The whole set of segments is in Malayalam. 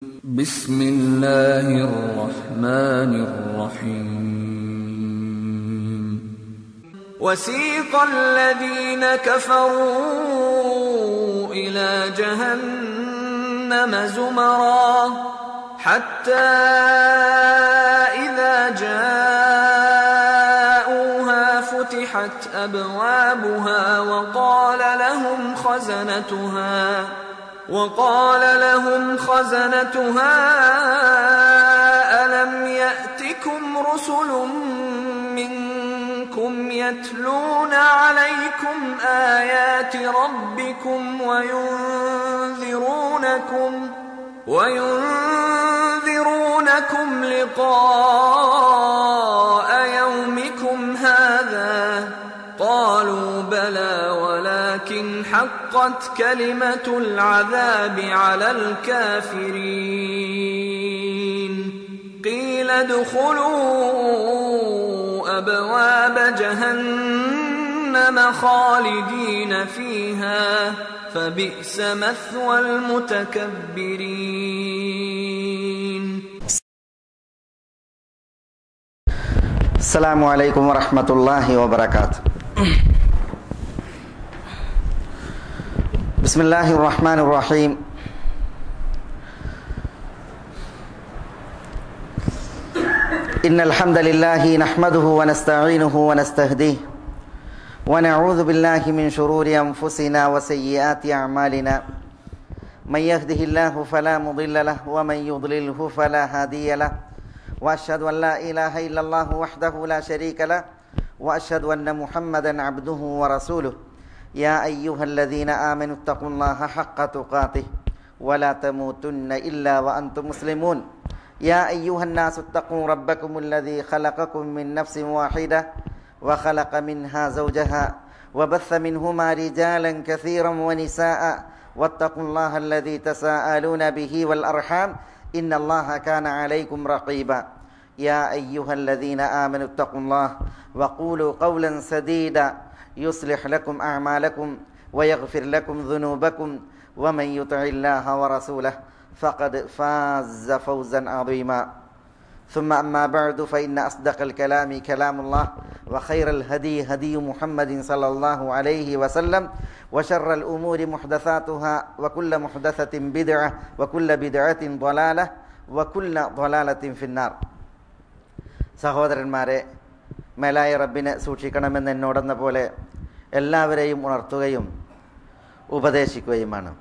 بسم الله الرحمن الرحيم وسيق الذين كفروا إلى جهنم زمرا حتى إذا جاءوها فتحت أبوابها وقال لهم خزنتها ألم يأتكم رسل منكم يتلون عليكم آيات ربكم وينذرونكم لقاء يومكم هذا قالوا بلى ولكن حقت كلمة العذاب على الكافرين قيل ادخلوا أبواب جهنم خالدين فيها فبئس مثوى المتكبرين. السلام عليكم ورحمة الله وبركاته. بسم الله الرحمن الرحيم. إن الحمد لله نحمده ونستعينه ونستهديه ونعوذ بالله من شرور أنفسنا وسيئات أعمالنا من يهده الله فلا مضل له ومن يضلله فلا هادي له وأشهد أن لا إله إلا الله وحده لا شريك له وأشهد أن محمدا عبده ورسوله يا أيها الذين آمنوا اتقوا الله حق تقاته ولا تموتن إلا وأنتم مسلمون يا أيها الناس اتقوا ربكم الذي خلقكم من نفس واحدة وخلق منها زوجها وبث منهما رجالا كثيرا ونساء واتقوا الله الذي تساءلون به والأرحام إن الله كان عليكم رقيبا يا أيها الذين آمنوا اتقوا الله وقولوا قولا سديدا يصلح لكم أعمالكم ويغفر لكم ذنوبكم ومن يطع الله ورسوله فقد فاز فوزا عظيما ثم أما بعد فإن أصدق الكلام كلام الله وخير الهدي هدي محمد صلى الله عليه وسلم وشر الأمور محدثاتها وكل محدثة بدعة وكل بدعة ضلالة وكل ضلالة في النار. സഹോദരന്മാരെ, മേലായ റബ്ബിനെ സൂക്ഷിക്കണമെന്ന് എന്നോടെന്ന പോലെ എല്ലാവരെയും ഉണർത്തുകയും ഉപദേശിക്കുകയുമാണ്.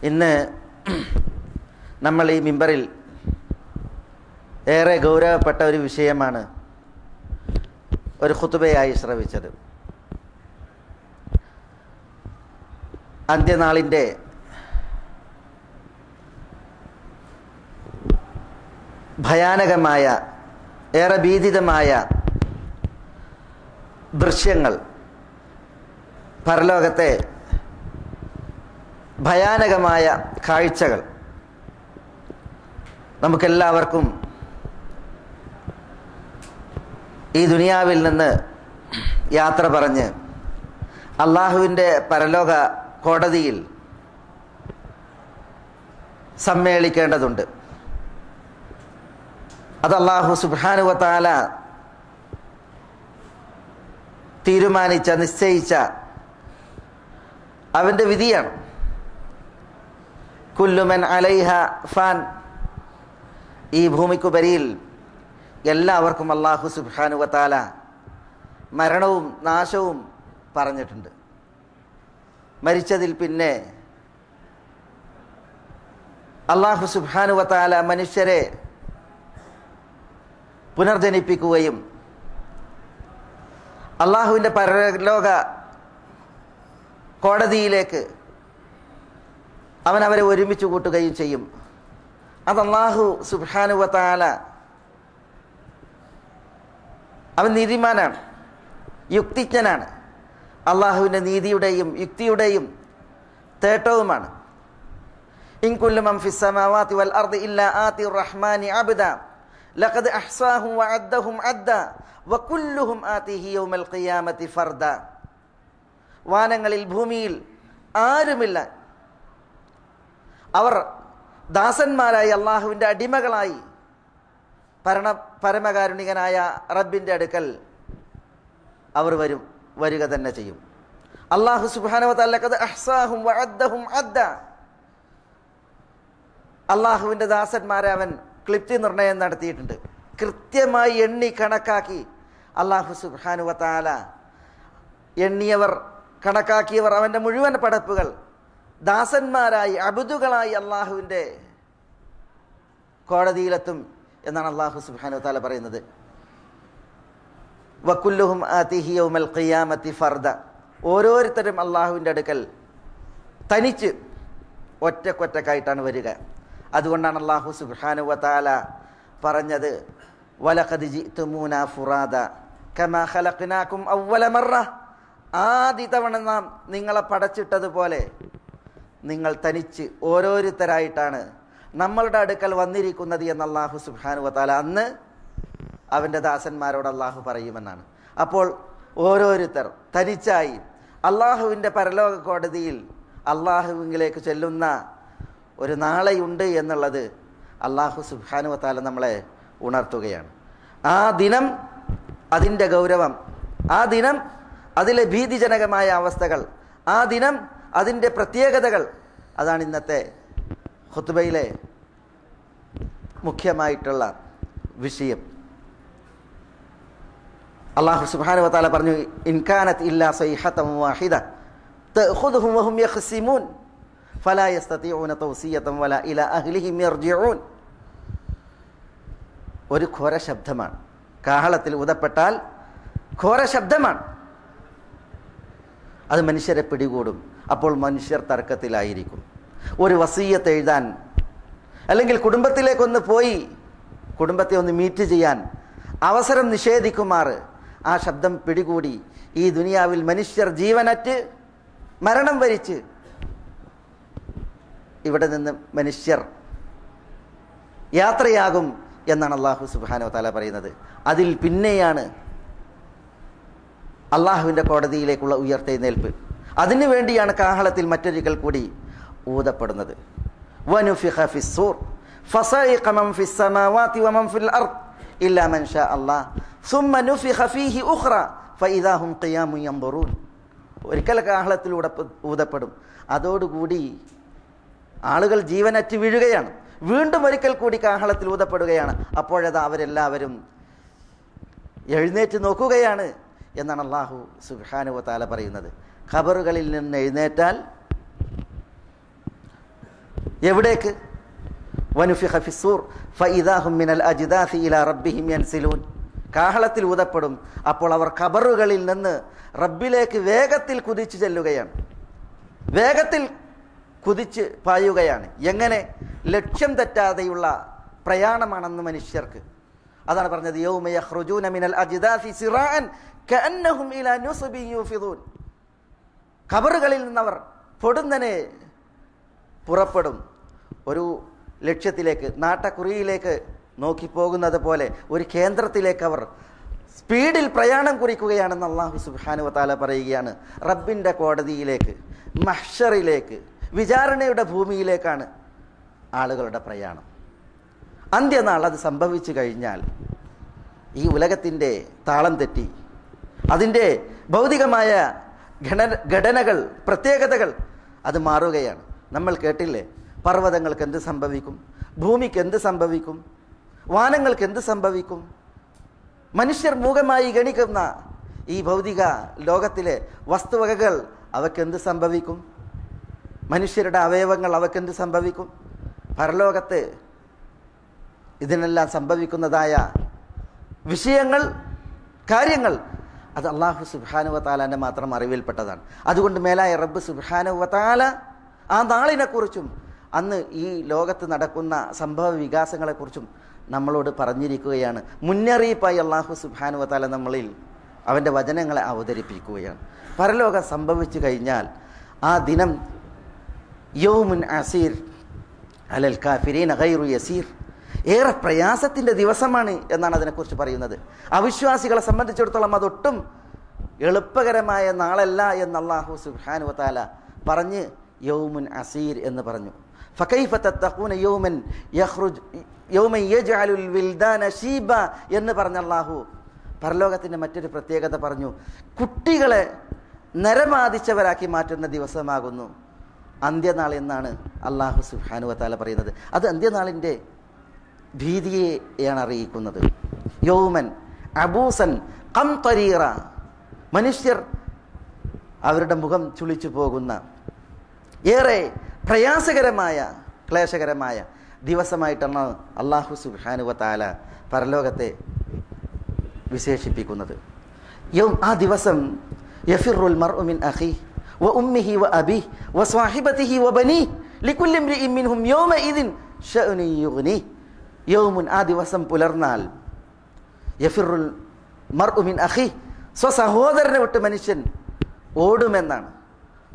ഇന്ന് നമ്മൾ ഈ മിമ്പറിൽ ഏറെ ഗൗരവപ്പെട്ട ഒരു വിഷയമാണ് ഒരു ഖുതുബയായി ശ്രവിച്ചത്. അന്ത്യനാളിൻ്റെ ഭയാനകമായ ഏറെ ഭീതിതമായ ദൃശ്യങ്ങൾ, പരലോകത്തെ ഭയാനകമായ കാഴ്ചകൾ നമുക്കെല്ലാവർക്കും ഈ ദുനിയാവിൽ നിന്ന് യാത്ര പറഞ്ഞ് അള്ളാഹുവിൻ്റെ പരലോക കോടതിയിൽ സമ്മേളിക്കേണ്ടതുണ്ട്. അത് അല്ലാഹു സുബ്ഹാനഹു വ തആല തീരുമാനിച്ച, നിശ്ചയിച്ച അവൻ്റെ വിധിയാണ്. കുല്ലു മൻ അലൈഹ ഫാൻ, ഈ ഭൂമിക്കുപരിയിൽ എല്ലാവർക്കും അല്ലാഹു സുബ്ഹാനഹു വ തആല മരണവും നാശവും പറഞ്ഞിട്ടുണ്ട്. മരിച്ചതിൽ പിന്നെ അല്ലാഹു സുബ്ഹാനഹു വ തആല മനുഷ്യരെ പുനർജനിപ്പിക്കുകയും അള്ളാഹുവിൻ്റെ പരലോക കോടതിയിലേക്ക് അവരെ ഒരുമിച്ച് കൂട്ടുകയും ചെയ്യും. അത് അല്ലാഹു സുബ്ഹാനഹു വ തആല അവൻ നീതിമാനാണ്, യുക്തിജ്ഞനാണ്. അള്ളാഹുവിൻ്റെ നീതിയുടെയും യുക്തിയുടെയും തേട്ടവുമാണ്. ഇൻ കുല്ലു മൻ ഫിസ് സമാവാതി വൽ അർദി ഇല്ലാ ആതി റഹ്മാനി അബ്ദാ ലഖദ് അഹ്സാഹും വഅദ്ദഹും അദ്ദാ വകുല്ലുഹും ആതിഹി യൗമൽ ഖിയാമത്തി ഫർദ. വാനങ്ങളിൽ ഭൂമിയിൽ ആരുമില്ല, അവർ ദാസന്മാരായി, അള്ളാഹുവിൻ്റെ അടിമകളായി പരമകാരുണികനായ റബ്ബിൻ്റെ അടുക്കൽ അവർ വരിക തന്നെ ചെയ്യും. അല്ലാഹു സുബ്ഹാനഹു വ തആല ഖദ് അഹ്സാഹും വഅദ്ദഹും അദ്ദ. അള്ളാഹുവിൻ്റെ ദാസന്മാരെ അവൻ ക്ലിപ്തി നിർണയം നടത്തിയിട്ടുണ്ട്. കൃത്യമായി എണ്ണി കണക്കാക്കി അല്ലാഹു സുബ്ഹാനഹു വ തആല എണ്ണിയവർ, കണക്കാക്കിയവർ, അവൻ്റെ മുഴുവൻ പടപ്പുകൾ ദാസന്മാരായി, അബ്ദുകളായി അള്ളാഹുവിൻ്റെ കോടതിയിലെത്തും എന്നാണ് അല്ലാഹു സുബ്ഹാനഹു വ തആല പറയുന്നത്. വകുല്ലുഹും ആതിഹി യൗമൽ ഖിയാമത്തി ഫർദ. ഓരോരുത്തരും അള്ളാഹുവിൻ്റെ അടുക്കൽ തനിച്ച് ഒറ്റക്കൊറ്റക്കായിട്ടാണ് വരിക. അതുകൊണ്ടാണ് അല്ലാഹു സുബ്ഹാനഹു വ തആല പറഞ്ഞത്, വലഖദ് ജിഅ്തുമൂനാ ഫുറാദ കമാ ഖലഖ്നാകും അവ്വല മറ. ആദ്യ തവണ നാം നിങ്ങളെ പടച്ചിട്ടതുപോലെ നിങ്ങൾ തനിച്ച് ഓരോരുത്തരായിട്ടാണ് നമ്മളുടെ അടുക്കൽ വന്നിരിക്കുന്നത് എന്ന് അല്ലാഹു സുബ്ഹാനഹു വ തആല അന്ന് അവൻ്റെ ദാസന്മാരോട് അല്ലാഹു പറയുമെന്നാണ്. അപ്പോൾ ഓരോരുത്തർ തനിച്ചായി അള്ളാഹുവിൻ്റെ പരലോക കോടതിയിൽ അള്ളാഹുവിലേക്ക് ചെല്ലുന്ന ഒരു നാളെയുണ്ട് എന്നുള്ളത് അല്ലാഹു സുബ്ഹാനഹു വ തആല നമ്മളെ ഉണർത്തുകയാണ്. ആ ദിനം, അതിൻ്റെ ഗൗരവം, ആ ദിനം, അതിലെ ഭീതിജനകമായ അവസ്ഥകൾ, ആ ദിനം, അതിൻ്റെ പ്രത്യേകതകൾ, അതാണ് ഇന്നത്തെ ഖുത്ബയിലെ മുഖ്യമായിട്ടുള്ള വിഷയം. അല്ലാഹു സുബ്ഹാനഹു വ തആല പറഞ്ഞു, ഇൻ കാനത് ഇല്ലാ സൈഹതൻ വാഹിദ തഅഖുദുഹും വഹും യഖ്സിമൂൻ ഫലാ യസ്തതിഊന തൗസിയതൻ വലാ ഇലാ അഹ്ലിഹിം യർജിഊൻ. ഒരു ഘോര ശബ്ദമാണ്. കാഹളത്തിൽ ഊതപ്പെട്ടാൽ ഘോര ശബ്ദമാണ്. അത് മനുഷ്യരെ പിടികൂടും. അപ്പോൾ മനുഷ്യർ തർക്കത്തിലായിരിക്കും. ഒരു വസിയ്യത്ത് എഴുതാൻ, അല്ലെങ്കിൽ കുടുംബത്തിലേക്കൊന്ന് പോയി കുടുംബത്തെ ഒന്ന് മീറ്റ് ചെയ്യാൻ അവസരം നിഷേധിക്കുമാറ് ആ ശബ്ദം പിടികൂടി ഈ ദുനിയാവിൽ മനുഷ്യർ ജീവനറ്റ് മരണം വരിച്ച് ഇവിടെ നിന്ന് മനുഷ്യർ യാത്രയാകും എന്നാണ് അല്ലാഹു സുബ്ഹാനഹു വ തആല പറയുന്നത്. അതിൽ പിന്നെയാണ് അള്ളാഹുവിൻ്റെ കോടതിയിലേക്കുള്ള ഉയർത്തെഴുന്നേൽപ്പ്. അതിനു വേണ്ടിയാണ് കാഹളത്തിൽ മറ്റൊരിക്കൽ കൂടി ഊതപ്പെടുന്നത്. വനുഫിഖ ഫിസ്സൂർ ഫസഇഖ മൻ ഫിസ് സമാവാതി വമൻ ഫിൽ അർദ് ഇല്ലാ മൻ ഷാ അല്ലാഹ് സുമ്മ നുഫിഖ ഫീഹി ഉഖ്റ ഫഇദാ ഹും ഖിയാമുൻ യൻദുറൂൻ. ഒരിക്കൽ കാഹളത്തിൽ ഊതപ്പെടും. അതോടുകൂടി ആളുകൾ ജീവനറ്റ് വീഴുകയാണ്. വീണ്ടും ഒരിക്കൽ കൂടി കാഹളത്തിൽ ഊതപ്പെടുകയാണ്. അപ്പോഴത് അവരെല്ലാവരും എഴുന്നേറ്റ് നോക്കുകയാണ് എന്നാണ് അല്ലാഹു സുബ്ഹാനഹു വ തആല പറയുന്നത്. ഖബറുകളിൽ നിന്ന് എഴുന്നേറ്റാൽ എവിടേക്ക്? വനുഫിഖ ഫിസ്സൂർ ഫഇദാ ഹും മിനൽ അജ്ദാസി ഇലാ റബ്ബിഹിം യൻസിലൂൻ. കാഹളത്തിൽ ഊതപ്പെടും. അപ്പോൾ അവർ ഖബറുകളിൽ നിന്ന് റബ്ബിലേക്ക് വേഗത്തിൽ കുതിച്ചു ചെല്ലുകയാണ്. വേഗത്തിൽ കുതിച്ച് പായുകയാണ്. എങ്ങനെ? ലക്ഷ്യം തെറ്റാതെയുള്ള പ്രയാണമാണെന്ന് മനുഷ്യർക്ക്. അതാണ് പറഞ്ഞത്, യൗമ യഖ്റുജൂന മിനൽ അജ്ദാസി സിറാഅൻ കഅന്നഹും ഇലാ നുസ്ബിൻ യൂഫിദൂൻ. ഖബറുകളിൽ നിന്നവർ പൊടുന്നനെ പുറപ്പെടും. ഒരു ലക്ഷ്യത്തിലേക്ക്, നാട്ടക്കുറിയിലേക്ക് നോക്കിപ്പോകുന്നത് പോലെ ഒരു കേന്ദ്രത്തിലേക്ക് അവർ സ്പീഡിൽ പ്രയാണം കുറിക്കുകയാണെന്ന് അല്ലാഹു സുബ്ഹാനഹു വ തആല പറയുകയാണ്. റബ്ബിൻ്റെ കോടതിയിലേക്ക്, മഹ്ശറിലേക്ക്, വിചാരണയുടെ ഭൂമിയിലേക്കാണ് ആളുകളുടെ പ്രയാണം. അന്ത്യനാൾ അത് സംഭവിച്ചു കഴിഞ്ഞാൽ ഈ ഉലകത്തിൻ്റെ താളം തെറ്റി അതിൻ്റെ ഭൗതികമായ ഘടനകൾ, പ്രത്യേകതകൾ അത് മാറുകയാണ്. നമ്മൾ കേട്ടില്ലേ, പർവ്വതങ്ങൾക്ക് എന്ത് സംഭവിക്കും, ഭൂമിക്ക് എന്ത് സംഭവിക്കും, വാനങ്ങൾക്ക് എന്ത് സംഭവിക്കും, മനുഷ്യർ മൂകമായി ഗണിക്കുന്ന ഈ ഭൗതിക ലോകത്തിലെ വസ്തുവകകൾ അവയ്ക്കെന്ത് സംഭവിക്കും, മനുഷ്യരുടെ അവയവങ്ങൾ അവയ്ക്കെന്ത് സംഭവിക്കും, പരലോകത്ത് ഇതിനെല്ലാം സംഭവിക്കുന്നതായ വിഷയങ്ങൾ, കാര്യങ്ങൾ അത് അല്ലാഹു സുബ്ഹാനഹു വ തആലയുടെ മാത്രം അറിവിൽപ്പെട്ടതാണ്. അതുകൊണ്ട് മേലായ റബ്ബ് സുബ്ഹാനഹു വ തആല ആ നാളിനെക്കുറിച്ചും അന്ന് ഈ ലോകത്ത് നടക്കുന്ന സംഭവ വികാസങ്ങളെക്കുറിച്ചും നമ്മളോട് പറഞ്ഞിരിക്കുകയാണ്. മുന്നറിയിപ്പായി അല്ലാഹു സുബ്ഹാനഹു വ തആല നമ്മളിൽ അവൻ്റെ വചനങ്ങളെ അവതരിപ്പിക്കുകയാണ്. പരലോകം സംഭവിച്ചു കഴിഞ്ഞാൽ ആ ദിനം യൗമുൻ അസീർ അലൽ കാഫിരീന ഗൈറു യസീർ, ഏറെ പ്രയാസത്തിൻ്റെ ദിവസമാണ് എന്നാണ് അതിനെക്കുറിച്ച് പറയുന്നത്. അവിശ്വാസികളെ സംബന്ധിച്ചിടത്തോളം അതൊട്ടും എളുപ്പകരമായ നാളല്ല എന്ന് അല്ലാഹു സുബ്ഹാനഹു വ തആല പറഞ്ഞ് യൗമുൻ അസീർ എന്ന് പറഞ്ഞു. ഫകൈഫ തത്തഖൂന യൗമൻ യജ്അലുൽ വിൽദാന ശീബ എന്ന് പറഞ്ഞ അല്ലാഹു പരലോകത്തിൻ്റെ മറ്റൊരു പ്രത്യേകത പറഞ്ഞു. കുട്ടികളെ നരബാധിച്ചവരാക്കി മാറ്റുന്ന ദിവസമാകുന്നു അന്ത്യനാൾ എന്നാണ് അല്ലാഹു സുബ്ഹാനഹു വ തആല പറയുന്നത്. അത് അന്ത്യനാളിൻ്റെ ഭീതിയെയാണ് അറിയിക്കുന്നത്. യൗമൻ അബൂസൻ ഖംതരീറ, മനുഷ്യർ അവരുടെ മുഖം ചുളിച്ചു പോകുന്ന ഏറെ പ്രയാസകരമായ ക്ലേശകരമായ ദിവസമായിട്ടാണ് അല്ലാഹു സുബ്ഹാനഹു വ തആല പരലോകത്തെ വിശേഷിപ്പിക്കുന്നത്. ആ ദിവസം യഫിറുൽ മർഉ മിൻ അഖീഹി വ ഉമ്മിഹി വ അബീഹി വ സ്വഹിബതിഹി വ ബനീഹി ലികുല്ലി ഇംറിഇൻ മിൻഹും യൗമഇദിൻ ശഅ്നുൻ യുഗ്നി. യൗമുൻ, ആ ദിവസം പുലർന്നാൽ, യഫിറുൽ മർഉ മിൻ അഖീഹി, സ്വസഹോദരനെ വിട്ട് മനുഷ്യൻ ഓടുമെന്നാണ്.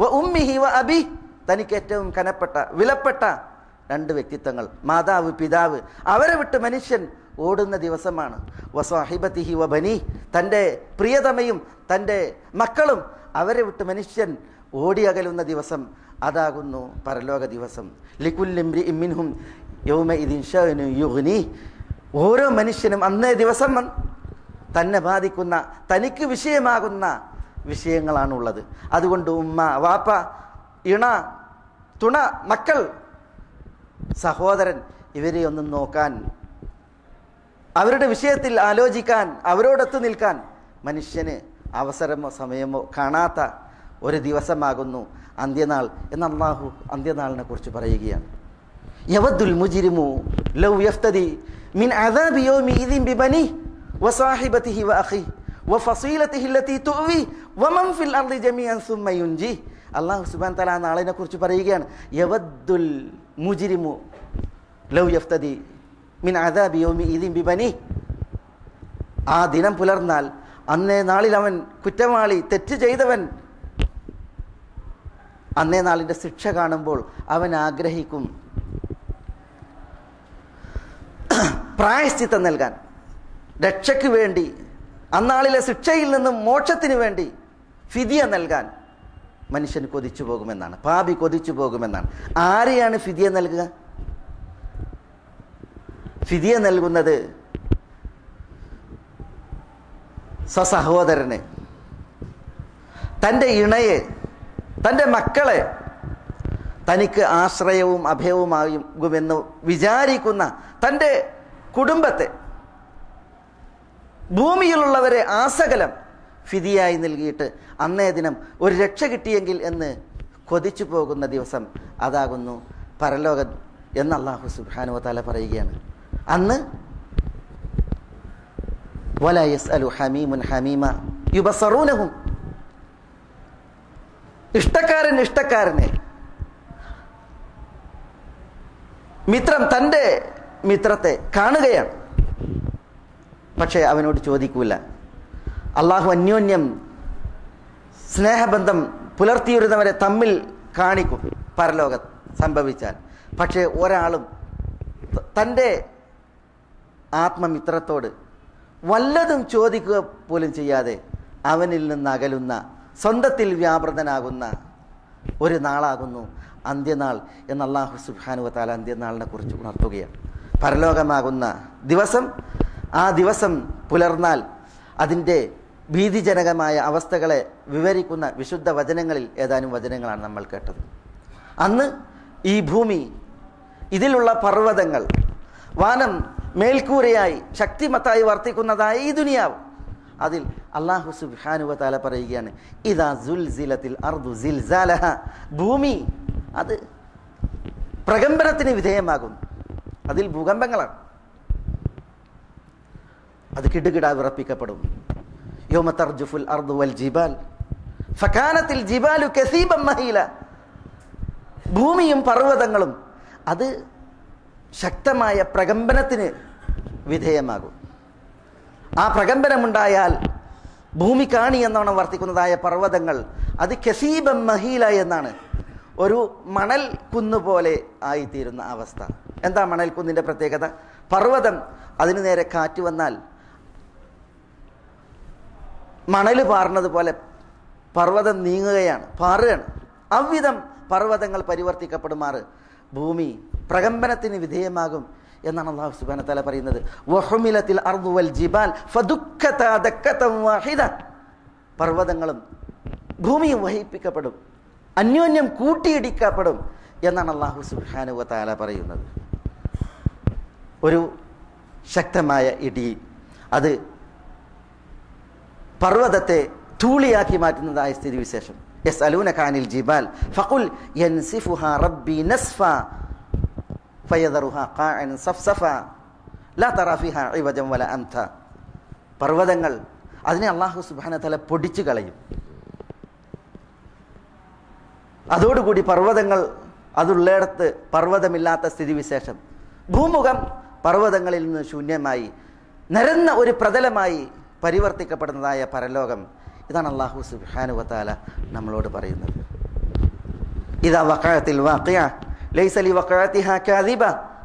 വ ഉമ്മിഹി വ അബീഹി, തനിക്ക് ഏറ്റവും കനപ്പെട്ട വിലപ്പെട്ട രണ്ട് വ്യക്തിത്വങ്ങൾ, മാതാവ് പിതാവ്, അവരെ വിട്ട് മനുഷ്യൻ ഓടുന്ന ദിവസമാണ്. വസ്വാഹിബതിഹി വ ബനീഹി, തൻ്റെ പ്രിയതമയും തൻ്റെ മക്കളും അവരെ വിട്ട് മനുഷ്യൻ ഓടിയകലുന്ന ദിവസം അതാകുന്നു പരലോക ദിവസം. ലികുല്ലി ഇംറിഇൻ മിൻഹും യൗമഇദിൻ ശഅ്നുൻ യുഗ്നി. ഓരോ മനുഷ്യനും അന്നേ ദിവസം തന്നെ ബാധിക്കുന്ന, തനിക്ക് വിഷയമാകുന്ന വിഷയങ്ങളാണുള്ളത്. അതുകൊണ്ട് ഉമ്മ, വാപ്പ, ഇണ, തുണ, മക്കൾ, സഹോദരൻ, ഇവരെ ഒന്നും നോക്കാൻ, അവരുടെ വിഷയത്തിൽ ആലോചിക്കാൻ, അവരോടൊത്തു നിൽക്കാൻ മനുഷ്യന് അവസരമോ സമയമോ കാണാത്ത ഒരു ദിവസമാകുന്നു അന്ത്യനാൾ എന്ന് അല്ലാഹു അന്ത്യനാളിനെ കുറിച്ച് പറയുകയാണ്. യവദ്ദുൽ മുജ്രിമു ലൗ യഫ്തദി മിൻ അദാബി യൗമിഇദിൻ ബിബനിഹി വസാഹിബതിഹി വഅഖിഹി വഫസീലതിഹി അല്ലതി തുവി വമൻ ഫിൽ അർളി ജമീഅൻ സുമ്മ യുൻജി. അല്ലാഹു സുബ്ഹാനഹു വ തആല നാളിനെ കുറിച്ച് പറയുകയാണ്. യവദ്ദുൽ മുജ്രിമു ലൗ യഫ്തദി മിൻ അദാബി യൗമിഇദിൻ ബിബനിഹി. ആ ദിനം പുലർന്നാൽ, അന്നേ നാളിൽ അവൻ കുറ്റവാളി, തെറ്റ് ചെയ്തവൻ, അന്നേ നാളിൻ്റെ ശിക്ഷ കാണുമ്പോൾ അവൻ ആഗ്രഹിക്കും പ്രായശ്ചിത്തം നൽകാൻ, രക്ഷയ്ക്ക് വേണ്ടി, അന്നാളിലെ ശിക്ഷയിൽ നിന്നും മോക്ഷത്തിന് വേണ്ടി ഫിദിയ നൽകാൻ മനുഷ്യൻ കൊതിച്ചു പോകുമെന്നാണ്, പാപി കൊതിച്ചു പോകുമെന്നാണ്. ആരെയാണ് ഫിദിയ നൽകുക? ഫിദിയ നൽകുന്നത് സ്വസഹോദരനെ, തൻ്റെ ഇണയെ, തൻ്റെ മക്കളെ, തനിക്ക് ആശ്രയവും അഭയവുമാകുമെന്ന് വിചാരിക്കുന്ന തൻ്റെ കുടുംബത്തെ, ഭൂമിയിലുള്ളവരെ ആസകലം ഫിദിയായി നൽകിയിട്ട് അന്നേ ദിനം ഒരു രക്ഷ കിട്ടിയെങ്കിൽ എന്ന് കൊതിച്ചു പോകുന്ന ദിവസം അതാകുന്നു പരലോകം എന്ന് അല്ലാഹു സുബ്ഹാനഹു വ തആല പറയുകയാണ്. അന്ന് വലാ യസ്അലു ഹമീമുൻ ഹമീമ യുബസറൂനഹും, ഇഷ്ടക്കാരനെ, മിത്രം തൻ്റെ മിത്രത്തെ കാണുകയാണ്, പക്ഷേ അവനോട് ചോദിക്കൂല. അള്ളാഹു അന്യോന്യം സ്നേഹബന്ധം പുലർത്തിയിരുന്നവരെ തമ്മിൽ കാണിക്കും പരലോകം സംഭവിച്ചാൽ. പക്ഷേ ഒരാളും തൻ്റെ ആത്മമിത്രത്തോട് വല്ലതും ചോദിക്കുക പോലും ചെയ്യാതെ അവനിൽ നിന്ന് അകലുന്ന, സ്വന്തത്തിൽ വ്യാപൃതനാകുന്ന ഒരു നാളാകുന്നു അന്ത്യനാൾ എന്ന് അല്ലാഹു സുബ്ഹാനഹു വ തആല അന്ത്യനാളിനെ കുറിച്ച് ഉണർത്തുകയാണ്. പരലോകമാകുന്ന ദിവസം, ആ ദിവസം പുലർന്നാൽ അതിൻ്റെ ഭീതിജനകമായ അവസ്ഥകളെ വിവരിക്കുന്ന വിശുദ്ധ വചനങ്ങളിൽ ഏതാനും വചനങ്ങളാണ് നമ്മൾ കേട്ടത്. അന്ന് ഈ ഭൂമി, ഇതിലുള്ള പർവ്വതങ്ങൾ, വാനം മേൽക്കൂരയായി ശക്തിമത്തായി വർത്തിക്കുന്നതായ ഈ ദുനിയാവ്, അതിൽ അല്ലാഹു സുബ്ഹാനഹു വ തആല പറയുകയാണ്, ഇദാ സുൽസിലത്തിൽ അർദു സിൽസാലഹ, ഭൂമി അത് പ്രകമ്പനത്തിന് വിധേയമാകും. അതിൽ ഭൂകമ്പങ്ങളാണ്, അത് കിടുകിടാ വിറപ്പിക്കപ്പെടും. യൗമ തർജുഫുൽ അർദു വൽ ജിബാൽ ഫകാനത്തിൽ ജിബാലു കസീബൻ മഹീല, ഭൂമിയും പർവ്വതങ്ങളും അത് ശക്തമായ പ്രകമ്പനത്തിന് വിധേയമാകും. ആ പ്രകമ്പനമുണ്ടായാൽ ഭൂമി കാണി എന്നോണം വർത്തിക്കുന്നതായ പർവ്വതങ്ങൾ അത് കസീബൻ മഹീല എന്നാണ്, ഒരു മണൽ കുന്നുപോലെ ആയിത്തീരുന്ന അവസ്ഥ. എന്താ മണൽ കുന്നിൻ്റെ പ്രത്യേകത? പർവ്വതം, അതിനു നേരെ കാറ്റ് വന്നാൽ മണൽ പാറുന്നത് പോലെ പർവ്വതം നീങ്ങുകയാണ്, പാറുകയാണ്. അவ்விധം പർവ്വതങ്ങൾ പരിവർത്തിക്കപ്പെടുമാറ് ഭൂമി പ്രകമ്പനത്തിന് വിധേയമാകും എന്നാണ് അല്ലാഹു സുബ്ഹാനഹു വ തആല പറയുന്നത്. വഹുമിലത്തിൽ അർദു വൽ ജിബാൽ ഫദുക്കതാ ദക്കതൻ വാഹിദ. പർവ്വതങ്ങളും ഭൂമിയും വഹിപ്പിക്കപ്പെടും, അന്യോന്യം കൂട്ടിയിടിക്കപ്പെടും എന്നാണ് അല്ലാഹു സുബ്ഹാനഹു വ തആല പറയുന്നത്. ഒരു ശക്തമായ ഇടി അത് പർവ്വതത്തെ ധൂളിയാക്കി മാറ്റുന്നതായ സ്ഥിതിവിശേഷം. യസ്അലൂനക അനിൽ ജിബാൽ ഫഖുൽ യൻസിഫുഹാ റബ്ബി നസ്ഫാ ഫയദറുഹാ ഖാഅൻ സഫ്സഫാ ലാ തറാ ഫീഹാ ഇവജൻ വല അംത. പർവ്വതങ്ങൾ അതിനെ അല്ലാഹു സുബ്ഹാനഹു വ തആല പൊടിച്ചു കളയും. അതോടുകൂടി പർവ്വതങ്ങൾ അതുള്ളിടത്ത് പർവ്വതമില്ലാത്ത സ്ഥിതിവിശേഷം, ഭൂമുഖം പർവ്വതങ്ങളിൽ നിന്ന് ശൂന്യമായി നിരന്ന ഒരു പ്രതലമായി പരിവർത്തിക്കപ്പെടുന്നതായ പരലോകം. ഇതാണ് അല്ലാഹു സുബ്ഹാനഹു വ തആല നമ്മളോട് പറയുന്നത്. ഇദാ വഖഅത്തിൽ വാഖിഅ ലൈസ ലിവഖഅതിഹാ കാദിബ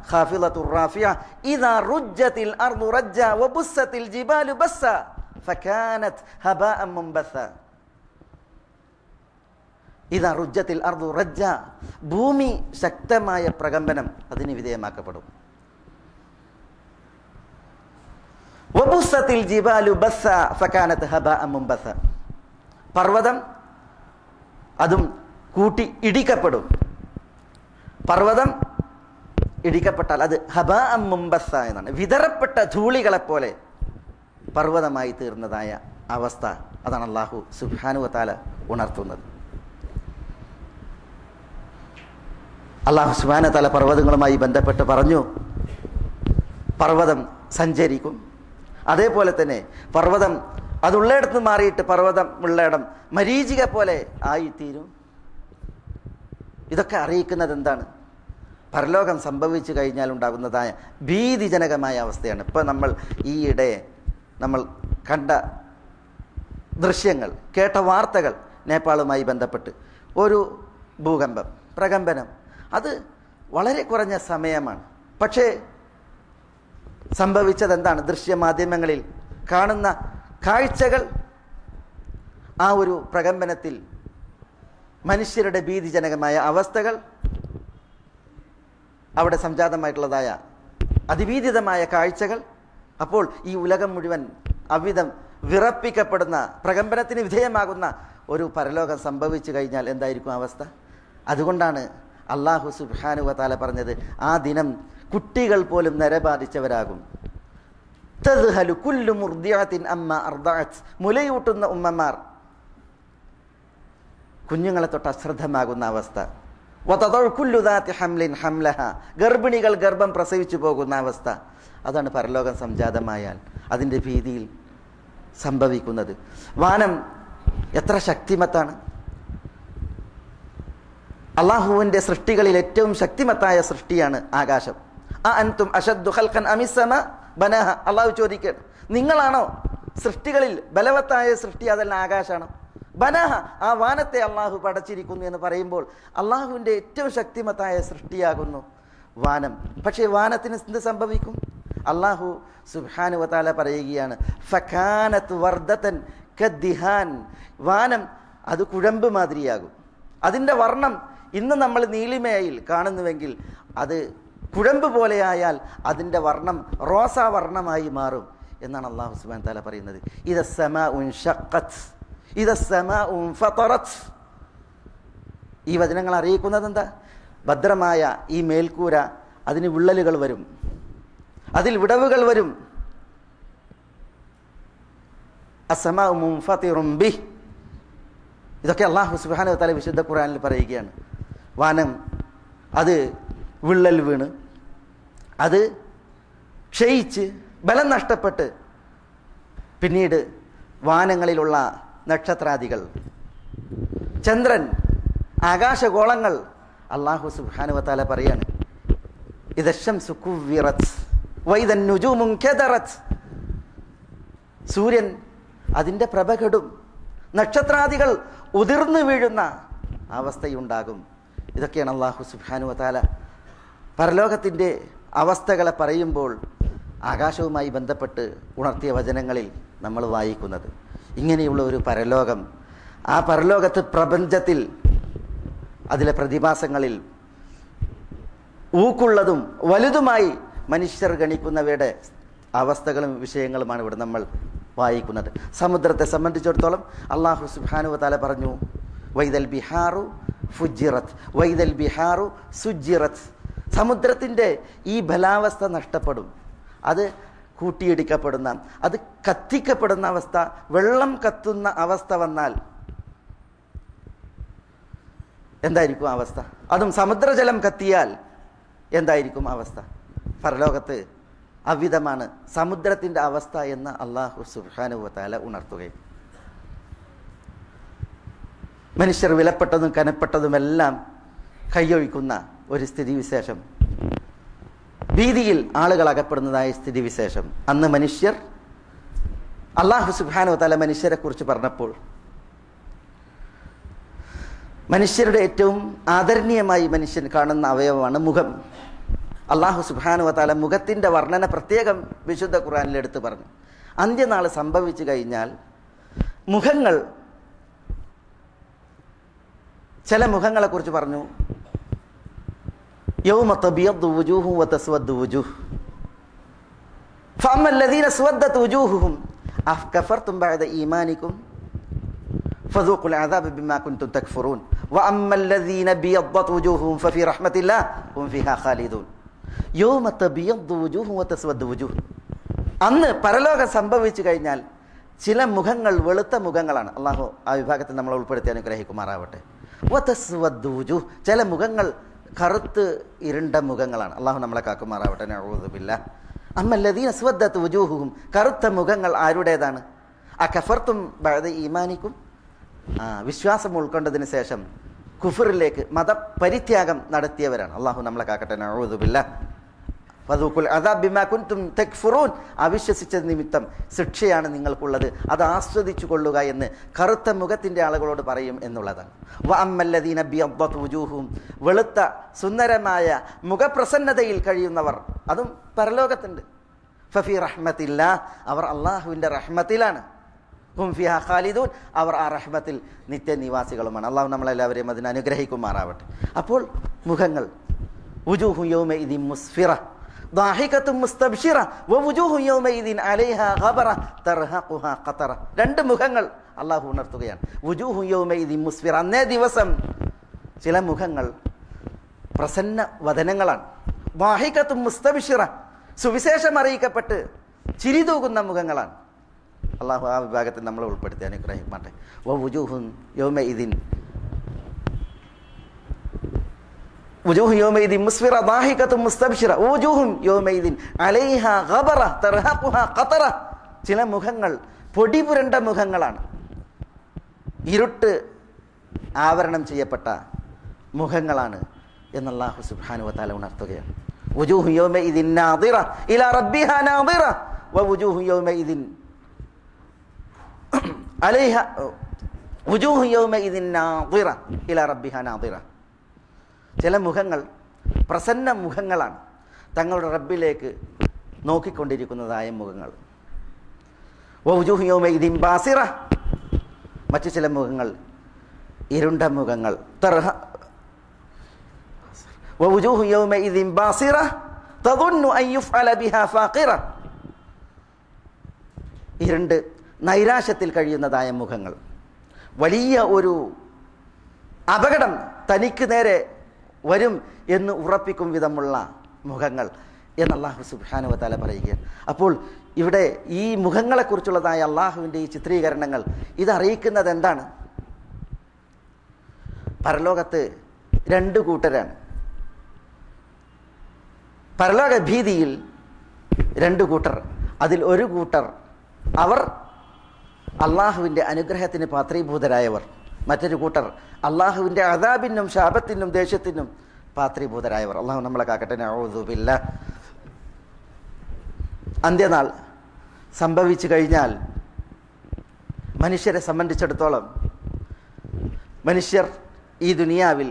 ഖാഫിളത്തുർ റാഫിഅ ഇദാ റുജ്ജത്തിൽ അർദു റജ്ജ വബുസ്സത്തിൽ ജിബാലു ബസ്സ ഫകാനത് ഹബാഅൻ മുൻബസ്സ. ഇദാ റുജ്ജത്തിൽ അർദു റജ്ജ, ഭൂമി ശക്തമായ പ്രകമ്പനം അതിന് വിധേയമാക്കപ്പെടും. വബുസ്സത്തിൽ ജിബാലു ബസ്സ ഫകാനത് ഹബാഅൻ മുൻബസ്സ, പർവ്വതം അതും കൂട്ടി ഇടിക്കപ്പെടും. പർവ്വതം ഇടിക്കപ്പെട്ടാൽ അത് ഹബാഅൻ മുൻബസ്സ എന്നാണ്, വിതറപ്പെട്ട ധൂളികളെപ്പോലെ പർവ്വതമായി തീർന്നതായ അവസ്ഥ. അതാണ് അല്ലാഹു സുബ്ഹാനഹു വ തആല ഉണർത്തുന്നത്. അല്ലാഹു സുബ്ഹാനഹു വ തആല പർവ്വതങ്ങളുമായി ബന്ധപ്പെട്ട് പറഞ്ഞു, പർവ്വതം സഞ്ചരിക്കും, അതേപോലെ തന്നെ പർവ്വതം അതുള്ളിടത്ത് മാറിയിട്ട് പർവ്വതം ഉള്ളിടം മരീചിക പോലെ ആയിത്തീരും. ഇതൊക്കെ അറിയിക്കുന്നത് എന്താണ്? പരലോകം സംഭവിച്ചു കഴിഞ്ഞാൽ ഉണ്ടാകുന്നതായ ഭീതിജനകമായ അവസ്ഥയാണ്. ഇപ്പോൾ നമ്മൾ ഈയിടെ നമ്മൾ കണ്ട ദൃശ്യങ്ങൾ, കേട്ട വാർത്തകൾ, നേപ്പാളുമായി ബന്ധപ്പെട്ട് ഒരു ഭൂകമ്പം, പ്രകമ്പനം, അത് വളരെ കുറഞ്ഞ സമയമാണ്. പക്ഷേ സംഭവിച്ചത് എന്താണ്? ദൃശ്യമാധ്യമങ്ങളിൽ കാണുന്ന കാഴ്ചകൾ ആ ഒരു പ്രകമ്പനത്തിൽ മനുഷ്യരുടെ ഭീതിജനകമായ അവസ്ഥകൾ, അവിടെ സംജാതമായിട്ടുള്ളതായ അതിഭീതിതമായ കാഴ്ചകൾ. അപ്പോൾ ഈ ഉലകം മുഴുവൻ അവിധം വിറപ്പിക്കപ്പെടുന്ന, പ്രകമ്പനത്തിന് വിധേയമാകുന്ന ഒരു പരലോകം സംഭവിച്ചു കഴിഞ്ഞാൽ എന്തായിരിക്കും അവസ്ഥ? അതുകൊണ്ടാണ് അല്ലാഹു സുബ്ഹാനഹു വ തആല പറഞ്ഞത്, ആ ദിനം കുട്ടികൾ പോലും നരബാധിച്ചവരാകും. തദ്ഹലു കുല്ലു മുർദിഅത്തിൻ അമ്മ അർദഅത്, മുലയൂട്ടുന്ന ഉമ്മമാർ കുഞ്ഞുങ്ങളെ തൊട്ട് അശ്രദ്ധമാകുന്ന അവസ്ഥ. വതദഉ കുല്ലു ദാതി ഹംലിൻ ഹംലഹ, ഗർഭിണികൾ ഗർഭം പ്രസവിച്ചു പോകുന്ന അവസ്ഥ. അതാണ് പരലോകം സംജാതമായാൽ അതിൻ്റെ ഭീതിയിൽ സംഭവിക്കുന്നത്. വാനം എത്ര ശക്തിമത്താണ്! അള്ളാഹുവിൻ്റെ സൃഷ്ടികളിൽ ഏറ്റവും ശക്തിമത്തായ സൃഷ്ടിയാണ് ആകാശം. അഅൻതും അശദ്ദു ഖൽഖൻ അമിസ് സമാ ബനാഹ. അള്ളാഹു ചോദിക്കുകയാണ്, നിങ്ങളാണോ സൃഷ്ടികളിൽ ബലവത്തായ സൃഷ്ടി? അതല്ല ആകാശാണോ? ബനാഹ, ആ വാനത്തെ അള്ളാഹു പടച്ചിരിക്കുന്നു എന്ന് പറയുമ്പോൾ അള്ളാഹുവിൻ്റെ ഏറ്റവും ശക്തിമത്തായ സൃഷ്ടിയാകുന്നു വാനം. പക്ഷേ വാനത്തിന് എന്ത് സംഭവിക്കും? അള്ളാഹു സുബ്ഹാനഹു വ തആല പറയുകയാണ്, ഫകാനത് വർദതൻ കദ്ദിഹാൻ, വാനം അത് കുഴമ്പ് മാതിരിയാകും. അതിൻ്റെ വർണ്ണം ഇന്ന് നമ്മൾ നീലിമയിൽ കാണുന്നുവെങ്കിൽ അത് കുഴമ്പ് പോലെയായാൽ അതിൻ്റെ വർണ്ണം റോസാ വർണ്ണമായി മാറും എന്നാണ് അല്ലാഹു സുബ്ഹാനഹു വ തആല പറയുന്നത്. ഇദ സമാഉ ഷഖ്ഖത് ഇദ സമാഉ ഫതറത്. ഈ വചനങ്ങൾ അറിയിക്കുന്നത് എന്താ? ഭദ്രമായ ഈ മേൽക്കൂര, അതിന് വിള്ളലുകൾ വരും, അതിൽ വിടവുകൾ വരും. അസ്സമാഉ മുൻഫതിറുൻ ബിഹ്. ഇതൊക്കെ അല്ലാഹു സുബ്ഹാനഹു വ തആല വിശുദ്ധ ഖുർആനിൽ പറയുകയാണ്. വാനം അത് വിള്ളൽ വീണ് അത് ക്ഷയിച്ച് ബലം നഷ്ടപ്പെട്ട് പിന്നീട് വാനങ്ങളിലുള്ള നക്ഷത്രാദികൾ, ചന്ദ്രൻ, ആകാശഗോളങ്ങൾ, അല്ലാഹു സുബ്ഹാനഹു വ തആല പറയാണ്, ഇദ ശംസു കുവ്വിറത് വഇദ നുജൂമു കദറത്. സൂര്യൻ അതിൻ്റെ പ്രഭ കെടും, നക്ഷത്രാദികൾ ഉതിർന്നു വീഴുന്ന അവസ്ഥയുണ്ടാകും. ഇതൊക്കെയാണ് അല്ലാഹു സുബ്ഹാനഹു വ തആല പരലോകത്തിൻ്റെ അവസ്ഥകളെ പറയുമ്പോൾ ആകാശവുമായി ബന്ധപ്പെട്ട് ഉണർത്തിയ വചനങ്ങളിൽ നമ്മൾ വായിക്കുന്നത്. ഇങ്ങനെയുള്ള ഒരു പരലോകം, ആ പരലോകത്ത് പ്രപഞ്ചത്തിൽ അതിലെ പ്രതിഭാസങ്ങളിൽ ഊക്കുള്ളതും വലുതുമായി മനുഷ്യർ ഗണിക്കുന്നവയുടെ അവസ്ഥകളും വിഷയങ്ങളുമാണ് ഇവിടെ നമ്മൾ വായിക്കുന്നത്. സമുദ്രത്തെ സംബന്ധിച്ചിടത്തോളം അല്ലാഹു സുബ്ഹാനഹു വ തആല പറഞ്ഞു, വൈദൽ ബിഹാറു ഫുജ്ജിറത് വൈദൽ ബിഹാറു സുജ്ജിറത്. സമുദ്രത്തിൻ്റെ ഈ ബലാവസ്ഥ നഷ്ടപ്പെടും, അത് കൂട്ടിയിടിക്കപ്പെടുന്ന, അത് കത്തിക്കപ്പെടുന്ന അവസ്ഥ, വെള്ളം കത്തുന്ന അവസ്ഥ വന്നാൽ എന്തായിരിക്കും അവസ്ഥ? അതും സമുദ്രജലം കത്തിയാൽ എന്തായിരിക്കും അവസ്ഥ? പരലോകത്ത് അവിധമാണ് സമുദ്രത്തിൻ്റെ അവസ്ഥ എന്ന് അല്ലാഹു സുബ്ഹാനഹു വ തആല ഉണർത്തുകയും, മനുഷ്യർ വിലപ്പെട്ടതും കനപ്പെട്ടതുമെല്ലാം കൈയൊഴിക്കുന്ന ഒരു സ്ഥിതിവിശേഷം, ഭീതിയിൽ ആളുകൾ അകപ്പെടുന്നതായ സ്ഥിതിവിശേഷം. അന്ന് മനുഷ്യർ, അല്ലാഹു സുബ്ഹാനഹു വ തആല മനുഷ്യരെ കുറിച്ച് പറഞ്ഞപ്പോൾ, മനുഷ്യരുടെ ഏറ്റവും ആദരണീയമായി മനുഷ്യൻ കാണുന്ന അവയവമാണ് മുഖം. അല്ലാഹു സുബ്ഹാനഹു വ തആല മുഖത്തിൻ്റെ വർണ്ണന പ്രത്യേകം വിശുദ്ധ ഖുർആനിൽ എടുത്തു പറഞ്ഞു. അന്ത്യനാൾ സംഭവിച്ചു കഴിഞ്ഞാൽ മുഖങ്ങൾ, ചില മുഖങ്ങളെ കുറിച്ച് പറഞ്ഞു, യൗമ തബിയദ്ദു വുജൂഹു വ തസ്വദ്ദു വുജൂഹ് ഫഅമ്മ അല്ലദീന സ്വദ്ദത് വുജൂഹുഹും അഫ്കഫർതും ബഅദ ഈമാനികും ഫദൂഖുൽ അദാബ ബിമാ കുൻതും തക്ഫുറൂൻ വഅമ്മ അല്ലദീന ബിയദ്ദത് വുജൂഹുഹും ഫഫീ റഹ്മത്തില്ലാഹി ഹും ഫീഹാ ഖാലിദൂൻ. യൗമ തബിയദ്ദു വുജൂഹു വ തസ്വദ്ദു വുജൂഹ്. അന്ന് പരലോകം സംഭവിച്ചു കഴിഞ്ഞാൽ ചില മുഖങ്ങൾ വെളുത്ത മുഖങ്ങളാണ്. അല്ലാഹു ആ വിഭാഗത്തിൽ നമ്മൾ ഉൾപ്പെടുത്തി അനുഗ്രഹിക്കുമാറാവട്ടെ. വ തസ്വദ്ദു വുജൂഹ്, ചില മുഖങ്ങൾ കറുത്ത് ഇരുണ്ട മുഖങ്ങളാണ്. അല്ലാഹു നമ്മളെ കാക്കുമാറാവട്ടെ. നഊദു ബില്ലാഹ്. അമ്മല്ലദീന സ്വദ്ദത് വുജൂഹുഹും, കറുത്ത മുഖങ്ങൾ ആരുടേതാണ്? അകഫർതും ബഅദ ഈമാനിക്കും, വിശ്വാസം ഉൾക്കൊണ്ടതിന് ശേഷം കുഫറിലേക്ക് മതപരിത്യാഗം നടത്തിയവരാണ്. അല്ലാഹു നമ്മളെ കാക്കട്ടെ. നഊദു ബില്ലാഹ്. ഫദൂഖുൽ അദാബ ബിമാ കുൻതും തക്ഫുറൂൻ, അവിശ്വസിച്ച നിമിത്തം ശിക്ഷയാണ് നിങ്ങൾക്കുള്ളത്, അത് ആസ്വദിച്ചു കൊള്ളുക എന്ന് കറുത്ത മുഖത്തിൻ്റെ ആളുകളോട് പറയും എന്നുള്ളതാണ്. വഅമ്മല്ലദീന ബിയദ്ദത് വുജൂഹും, വെളുത്ത സുന്ദരമായ മുഖപ്രസന്നതയിൽ കഴിയുന്നവർ, അതും പരലോകത്തുണ്ട്. ഫഫീ റഹ്മത്തില്ലാഹ്, അവർ അല്ലാഹുവിൻ്റെ റഹ്മത്തിലാണ്. ഹും ഫീഹാ ഖാലിദൂൻ, അവർ ആ റഹ്മത്തിൽ നിത്യനിവാസികളുമാണ്. അല്ലാഹു നമ്മളെല്ലാവരെയും അതിന് അനുഗ്രഹിക്കുമാറാവട്ടെ. അപ്പോൾ മുഖങ്ങൾ, വുജൂഹു യൗമഇദിൻ മുസ്ഫിറ ضاحكة مستبشرة ووجوه يومئذ عليها غبرة ترهقها قطرة. രണ്ട് മുഖങ്ങൾ അല്ലാഹു ഉണർത്തുകയാണ്. വുജൂഹു യൗമഇദിൻ മുസ്ഫിറ, അന്നേ ദിവസം ചില മുഖങ്ങൾ പ്രസന്ന വദനങ്ങളാണ്. ضاحكة മുസ്തബ്ശിറ, സുവിശേഷം അറിയിക്കപ്പെട്ട് ചിരി തൂകുന്ന മുഖങ്ങളാണ്. അല്ലാഹു ആ വിഭാഗത്തിൽ നമ്മൾ ഉൾപ്പെടുത്തി അനുഗ്രഹിക്കട്ടെ. വവുജൂഹു യൗമഇദിൻ وجوه يومئذ مسفرة ضاحكة مستبشرة ووجوه يومئذ عليها غبرة ترهقها قطرة. ചില മുഖങ്ങൾ പൊടി പുരണ്ട മുഖങ്ങളാണ്, ഇരുട്ട് ആവരണം ചെയ്യപ്പെട്ട മുഖങ്ങളാണ് എന്ന് അല്ലാഹു സുബ്ഹാനഹു വ തആല ഉണർത്തുകയാണ്. وجوه يومئذ ناظرة إلى ربها ناظرة ووجوه يومئذ عليها وجوه يومئذ ناظرة إلى ربها ناظرة. ചില മുഖങ്ങൾ പ്രസന്ന മുഖങ്ങളാണ്, തങ്ങളുടെ റബ്ബിലേക്ക് നോക്കിക്കൊണ്ടിരിക്കുന്നതായ മുഖങ്ങൾ. വവുജൂഹു യൗമഇദിൻ ബാസിറ, മറ്റു ചില മുഖങ്ങൾ ഇരുണ്ട മുഖങ്ങൾ. വവുജൂഹു യൗമഇദിൻ ബാസിറ തദുന്നു അൻ യുഫ്അല ബിഹാ ഫാഖിറ, ഇരുണ്ട് നൈരാശ്യത്തിൽ കഴിയുന്നതായ മുഖങ്ങൾ. വലിയ ഒരു അപകടം തനിക്ക് നേരെ വരും എന്ന് ഉറപ്പിക്കും വിധമുള്ള മുഖങ്ങൾ എന്ന് അല്ലാഹു സുബ്ഹാനഹു വ തആല പറയുകയാണ്. അപ്പോൾ ഇവിടെ ഈ മുഖങ്ങളെക്കുറിച്ചുള്ളതായ അല്ലാഹുവിൻ്റെ ഈ ചിത്രീകരണങ്ങൾ ഇതറിയിക്കുന്നത് എന്താണ്? പരലോകത്ത് രണ്ട് കൂട്ടരാണ്. പരലോക ഭീതിയിൽ രണ്ട് കൂട്ടർ. അതിൽ ഒരു കൂട്ടർ അവർ അല്ലാഹുവിൻ്റെ അനുഗ്രഹത്തിന് പാത്രീഭൂതരായവർ, മറ്റൊരു കൂട്ടർ അള്ളാഹുവിൻ്റെ അദാബിനും ശാപത്തിനും ദേഷ്യത്തിനും പാത്രീഭൂതരായവർ. അള്ളാഹു നമ്മളെ കാക്കട്ടെ. നഊദു ബില്ലാഹ്. അന്ത്യനാൾ സംഭവിച്ചു കഴിഞ്ഞാൽ മനുഷ്യരെ സംബന്ധിച്ചിടത്തോളം, മനുഷ്യർ ഈ ദുനിയാവിൽ